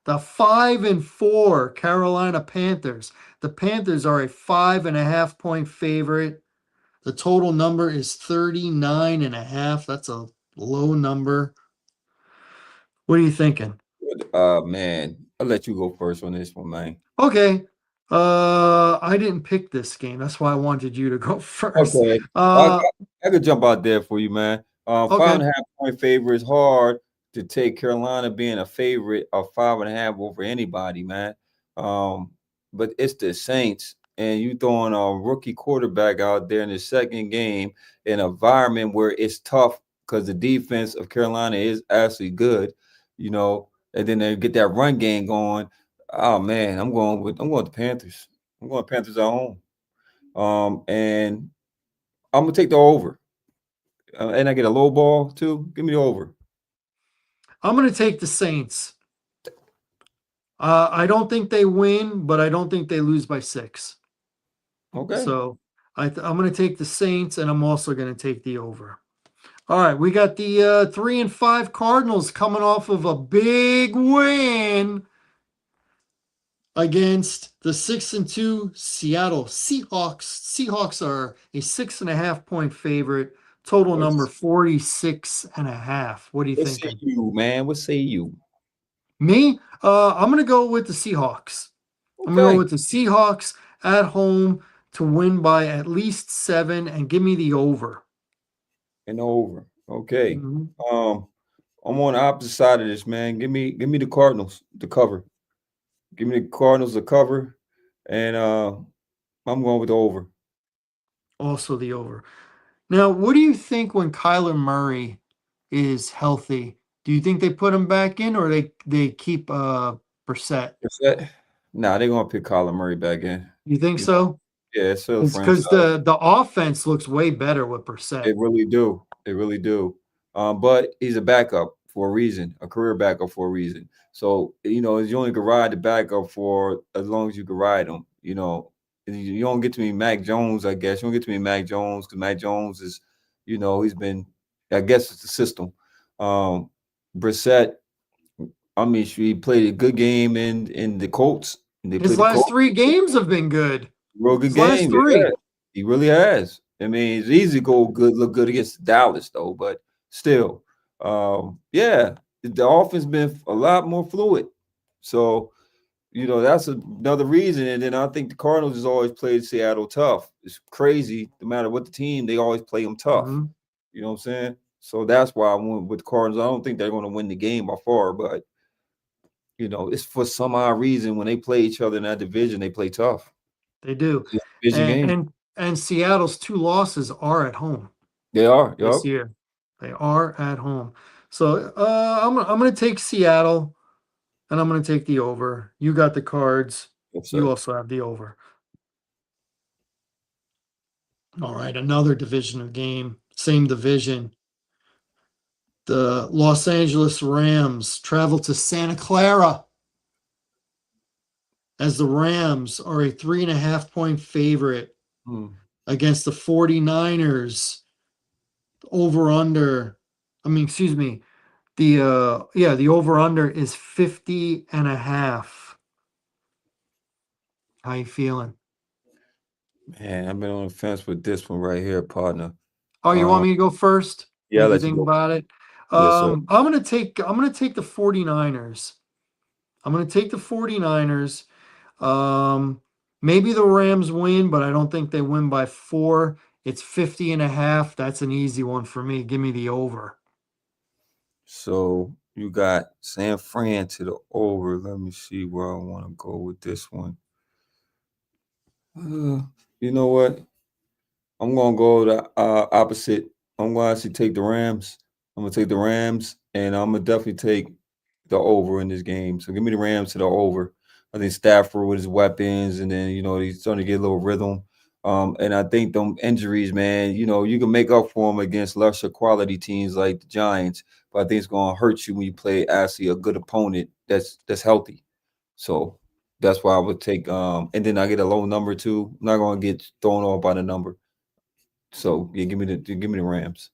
[SPEAKER 1] the 5-4 Carolina Panthers. The Panthers are a 5.5 point favorite. The total number is 39.5. That's a low number. What are you thinking?
[SPEAKER 2] man, I'll let you go first on this one, man.
[SPEAKER 1] Okay. I didn't pick this game. That's why I wanted you to go first.
[SPEAKER 2] Okay. I could jump out there for you, man. Five and
[SPEAKER 1] Okay.
[SPEAKER 2] a half point favorite is hard to take Carolina being a favorite of 5.5 over anybody, man. Um, but it's the Saints, and you throwing a rookie quarterback out there in the second game in an environment where it's tough because the defense of Carolina is actually good, and then they get that run game going. Oh man, I'm going with the Panthers. I'm going Panthers at home. And I'm gonna take the over, and I get a low ball too. Give me the over.
[SPEAKER 1] I'm going to take the Saints. I don't think they win, but I don't think they lose by 6.
[SPEAKER 2] Okay.
[SPEAKER 1] So I'm going to take the Saints, and I'm also going to take the over. All right, we got the 3-5 Cardinals coming off of a big win against the 6-2 Seattle Seahawks. Seahawks are a 6.5 point favorite. Total number
[SPEAKER 2] What's
[SPEAKER 1] 46.5. What are you
[SPEAKER 2] what say
[SPEAKER 1] thinking?
[SPEAKER 2] you, man? What say you?
[SPEAKER 1] Me? I'm gonna go with the Seahawks. I'm gonna go
[SPEAKER 2] Okay,
[SPEAKER 1] with the Seahawks at home to win by at least 7 and give me the over.
[SPEAKER 2] and over. Okay.
[SPEAKER 1] Mhm.
[SPEAKER 2] Um, I'm on the opposite side of this, man. Give me the Cardinals to cover. Give me the Cardinals to cover, and I'm going with the over.
[SPEAKER 1] Also the over. Now, what do you think when Kyler Murray is healthy? Do you think they put him back in or they keep Brissett?
[SPEAKER 2] Is that? Nah, they're gonna pick Kyler Murray back in.
[SPEAKER 1] You think
[SPEAKER 2] You know,
[SPEAKER 1] so?
[SPEAKER 2] yeah, it's still a
[SPEAKER 1] It's
[SPEAKER 2] franchise.
[SPEAKER 1] because the offense looks way better with
[SPEAKER 2] They
[SPEAKER 1] Brissett.
[SPEAKER 2] really do. They really do. But he's a backup for a reason, a career backup for a reason. So, you only can ride the backup for as long as you can ride him. You don't get to be Mac Jones, I guess. You don't get to be Mac Jones because Mac Jones is, he's been, I guess it's the system. Um, Brissett, I mean, he played a good game in the Colts. And they
[SPEAKER 1] His
[SPEAKER 2] played the
[SPEAKER 1] last
[SPEAKER 2] Colts.
[SPEAKER 1] 3 games have been good.
[SPEAKER 2] Real good
[SPEAKER 1] His last
[SPEAKER 2] game, yeah.
[SPEAKER 1] 3.
[SPEAKER 2] He really has. I mean, it's easy to go good, look good against Dallas though, but still, yeah, the offense been a lot more fluid. So, that's another reason. And then I think the Cardinals has always played Seattle tough. It's crazy. No matter what the team, they always play them tough.
[SPEAKER 1] Mhm.
[SPEAKER 2] You know what I'm saying? So that's why I went with the Cardinals. I don't think they're going to win the game by far, but it's for some odd reason when they play each other in that division, they play tough.
[SPEAKER 1] They do.
[SPEAKER 2] It's a division
[SPEAKER 1] And
[SPEAKER 2] game.
[SPEAKER 1] and and Seattle's 2 losses are at home
[SPEAKER 2] They are.
[SPEAKER 1] this
[SPEAKER 2] Yup.
[SPEAKER 1] year. They are at home. So I'm gonna take Seattle and I'm gonna take the over. You got the cards.
[SPEAKER 2] Yes,
[SPEAKER 1] You
[SPEAKER 2] sir.
[SPEAKER 1] also have the over. All right, another divisional game, same division. The Los Angeles Rams travel to Santa Clara as the Rams are a 3.5 point favorite
[SPEAKER 2] Hmm.
[SPEAKER 1] against the 49ers. Over under, I mean, excuse me, the over under is 50.5. How you feeling?
[SPEAKER 2] Man, I've been on the fence with this one right here, partner.
[SPEAKER 1] Oh, you want
[SPEAKER 2] Um,
[SPEAKER 1] me to go first?
[SPEAKER 2] yeah, I'll
[SPEAKER 1] Make you
[SPEAKER 2] let you
[SPEAKER 1] think
[SPEAKER 2] go.
[SPEAKER 1] about it.
[SPEAKER 2] Yes, sir.
[SPEAKER 1] I'm gonna take the 49ers. I'm gonna take the 49ers. Um, Maybe the Rams win, but I don't think they win by 4. It's 50.5. That's an easy one for me. Give me the over.
[SPEAKER 2] So you got San Fran to the over. Let me see where I want to go with this one. Uh, you know what? I'm gonna go the opposite. I'm gonna actually take the Rams. I'm gonna take the Rams, and I'm gonna definitely take the over in this game. So give me the Rams to the over. I think Stafford with his weapons, and then he's starting to get a little rhythm. And I think them injuries, man, you can make up for them against lesser quality teams like the Giants, but I think it's gonna hurt you when you play actually a good opponent that's healthy. So that's why I would take. And then I get a low number too. I'm not gonna get thrown off by the number. So yeah, give me the Rams.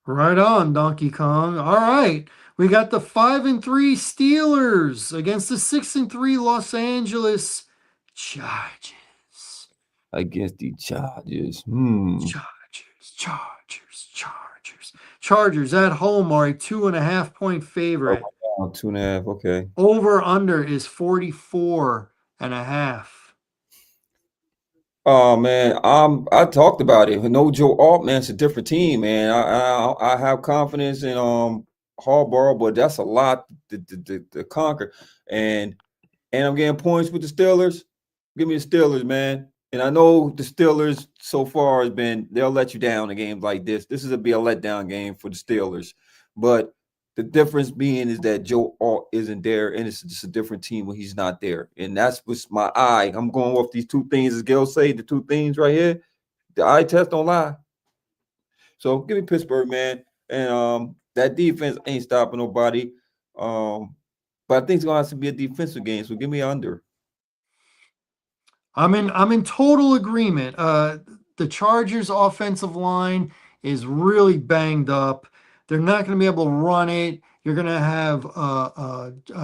[SPEAKER 1] Right on, Donkey Kong. All right. We got the 5-3 Steelers against the 6-3 Los Angeles Chargers.
[SPEAKER 2] Against the Chargers. Hmm.
[SPEAKER 1] Chargers. Chargers at home are a 2.5 point
[SPEAKER 2] Oh,
[SPEAKER 1] favorite.
[SPEAKER 2] 2.5. Okay.
[SPEAKER 1] Over under is 44.5.
[SPEAKER 2] Oh man, I talked about it. No Joe Altman's a different team, man. I have confidence in Harbaugh, but that's a lot to conquer. And I'm getting points with the Steelers. Give me the Steelers, man. And I know the Steelers so far has been they'll let you down in games like this. This is be a letdown game for the Steelers. But the difference being is that Joe Alt isn't there, and it's just a different team when he's not there. And that's what's my eye. I'm going off these two things, as Gail say, the two things right here. The eye test don't lie. So give me Pittsburgh, man. And that defense ain't stopping nobody. But I think it's gonna have to be a defensive game. So give me under.
[SPEAKER 1] I'm in total agreement. The Chargers offensive line is really banged up. They're not going to be able to run it. You're going to have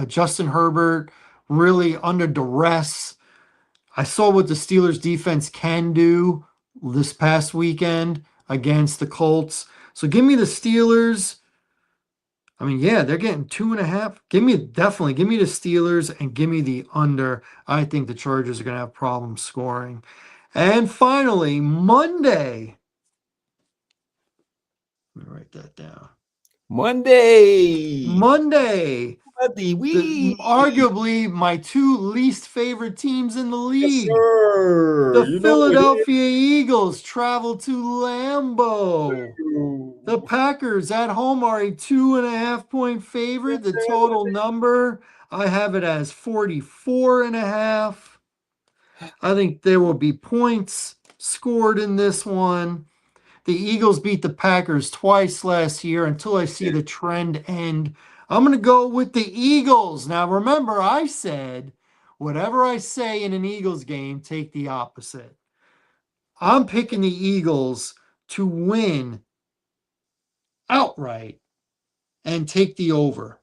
[SPEAKER 1] Justin Herbert really under duress. I saw what the Steelers defense can do this past weekend against the Colts. So give me the Steelers. I mean, yeah, they're getting 2.5. Give me the Steelers and give me the under. I think the Chargers are going to have problems scoring. And finally, Monday. Let me write that down.
[SPEAKER 2] Monday.
[SPEAKER 1] Monday,
[SPEAKER 2] Monday.
[SPEAKER 1] the
[SPEAKER 2] Wee.
[SPEAKER 1] arguably my two least favorite teams in the
[SPEAKER 2] Yes,
[SPEAKER 1] league.
[SPEAKER 2] sir.
[SPEAKER 1] The
[SPEAKER 2] You know it
[SPEAKER 1] Philadelphia Eagles travel to Lambeau. The
[SPEAKER 2] is.
[SPEAKER 1] Packers at home are a 2.5 point favorite. The total number, I have it as 44.5. I think there will be points scored in this one. The Eagles beat the Packers twice last year until I see the trend end. I'm going to go with the Eagles. Now, remember, I said whatever I say in an Eagles game, take the opposite. I'm picking the Eagles to win outright and take the over.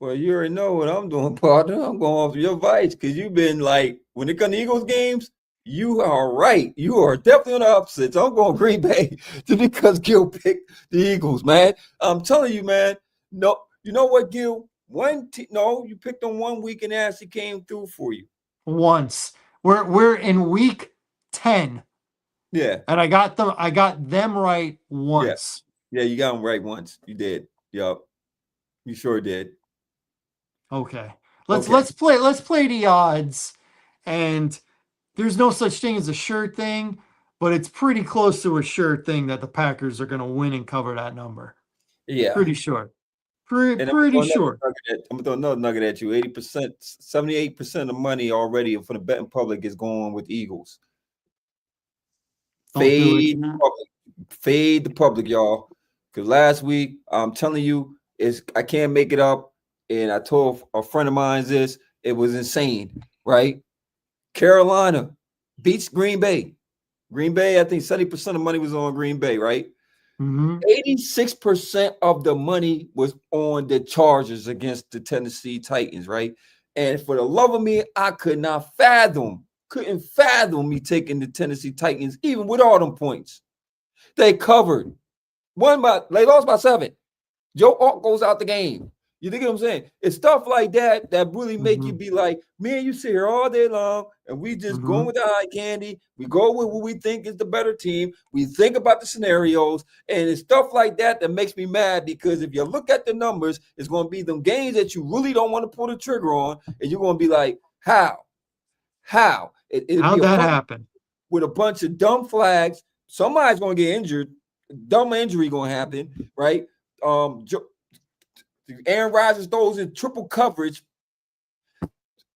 [SPEAKER 2] Well, you already know what I'm doing, partner. I'm going off your advice because you've been like, when it comes to Eagles games, you are right. You are definitely on the opposite. So I'm going Green Bay just because Gil picked the Eagles, man. I'm telling you, man. No, you know what, Gil? No, you picked on 1 week and it actually came through for you.
[SPEAKER 1] Once. We're in week 10
[SPEAKER 2] Yeah,
[SPEAKER 1] and I got them right
[SPEAKER 2] yeah,
[SPEAKER 1] once.
[SPEAKER 2] yeah. You got them right once. You did. Yup, you sure did.
[SPEAKER 1] Okay. Let's
[SPEAKER 2] Okay.
[SPEAKER 1] let's play let's play the odds, and there's no such thing as a sure thing, but it's pretty close to a sure thing that the Packers are going to win and cover that number.
[SPEAKER 2] Yeah.
[SPEAKER 1] Pretty sure.
[SPEAKER 2] And
[SPEAKER 1] Pretty sure.
[SPEAKER 2] I'm gonna throw another nugget at you. 80%, 78% of money already for the betting public is going with Eagles.
[SPEAKER 1] Don't do it.
[SPEAKER 2] Fade the public. Fade the public, y'all. Because last week, I'm telling you, I can't make it up. And I told a friend of mine this. It was insane, right? Carolina beats Green Bay. Green Bay, I think 70% of money was on Green Bay, right? 86% of the money was on the Chargers against the Tennessee Titans, right? And for the love of me, I couldn't fathom me taking the Tennessee Titans, even with all them points. They covered. They lost by 7. Joe Alt goes out the game. You think what I'm saying? It's stuff like that that really make you be like, me and you sit here all day long and we just going with the eye candy. We go with what we think is the better team. We think about the scenarios, and it's stuff like that that makes me mad, because if you look at the numbers, it's going to be them games that you really don't want to pull the trigger on, and you're going to be like, how? How'd
[SPEAKER 1] that happen?
[SPEAKER 2] With a bunch of dumb flags. Somebody's going to get injured. Dumb injury going to happen, right? Aaron Rodgers throws in triple coverage.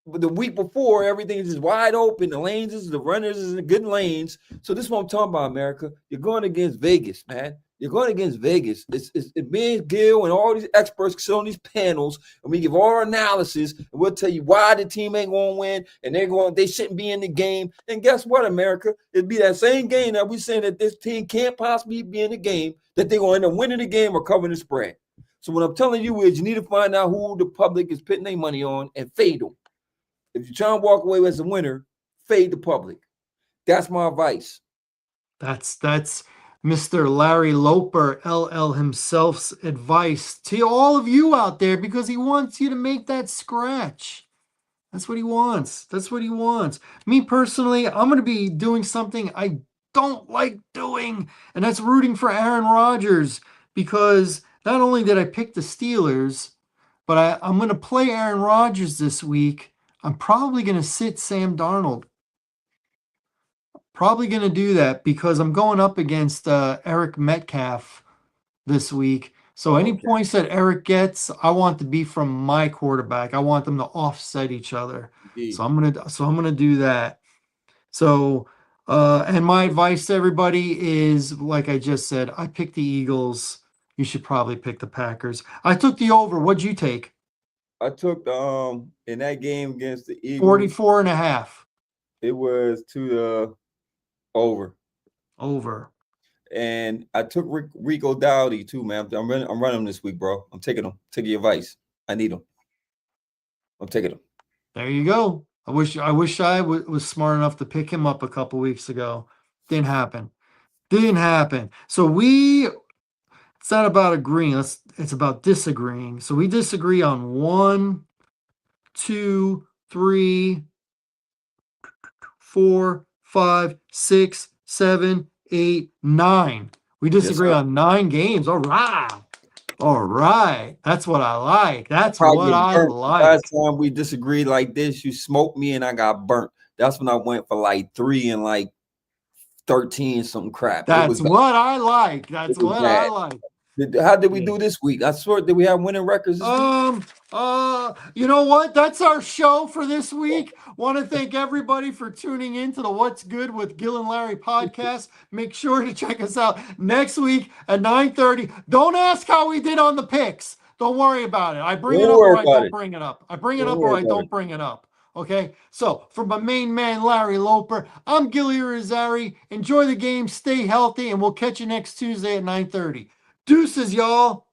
[SPEAKER 2] The week before, everything is just wide open. The runners is in good lanes. So this is what I'm talking about, America. You're going against Vegas, man. You're going against Vegas. It's me and Gil and all these experts sit on these panels, and we give all our analysis, and we'll tell you why the team ain't going to win, and they shouldn't be in the game. And guess what, America? It'd be that same game that we saying that this team can't possibly be in the game, that they're going to end up winning the game or covering the spread. So what I'm telling you is you need to find out who the public is putting their money on and fade them. If you're trying to walk away as a winner, fade the public. That's my advice.
[SPEAKER 1] That's Mr. Larry Loper, LL himself's advice to all of you out there, because he wants you to make that scratch. That's what he wants. That's what he wants. Me personally, I'm going to be doing something I don't like doing, and that's rooting for Aaron Rodgers, because not only did I pick the Steelers, but I'm going to play Aaron Rodgers this week. I'm probably going to sit Sam Darnold. Probably going to do that because I'm going up against Eric Metcalf this week. So any points that Eric gets, I want to be from my quarterback. I want them to offset each other. Indeed. So I'm gonna do that. So and my advice to everybody is, like I just said, I picked the Eagles. You should probably pick the Packers. I took the over. What'd you take?
[SPEAKER 2] I took in that game against the Eagles,
[SPEAKER 1] 44.5.
[SPEAKER 2] It was to the over. And I took Rico Dowdy too, man. I'm running him this week, bro. I'm taking him. Take your advice. I need him. I'm taking him.
[SPEAKER 1] There you go. I wish I was smart enough to pick him up a couple weeks ago. Didn't happen. So it's not about agreeing. It's about disagreeing. So we disagree on 1, 2, 3, 4, 5, 6, 7, 8, 9. We disagree on 9 games. All right. That's what I like. That's what I like.
[SPEAKER 2] Last time we disagreed like this, you smoked me and I got burnt. That's when I went for like 3 and like 13 something crap.
[SPEAKER 1] That's what I like. That's what I like.
[SPEAKER 2] How did we do this week? I swear, did we have winning records this week?
[SPEAKER 1] You know what? That's our show for this week. Want to thank everybody for tuning in to the What's Good with Gil and Larry podcast. Make sure to check us out next week at 9:30. Don't ask how we did on the picks. Don't worry about it. I bring it up or I don't bring it up. I bring it up or I don't bring it up. Okay, so for my main man, Larry Loper, I'm Gilly Rizzari. Enjoy the game, stay healthy, and we'll catch you next Tuesday at 9:30. Deuces, y'all.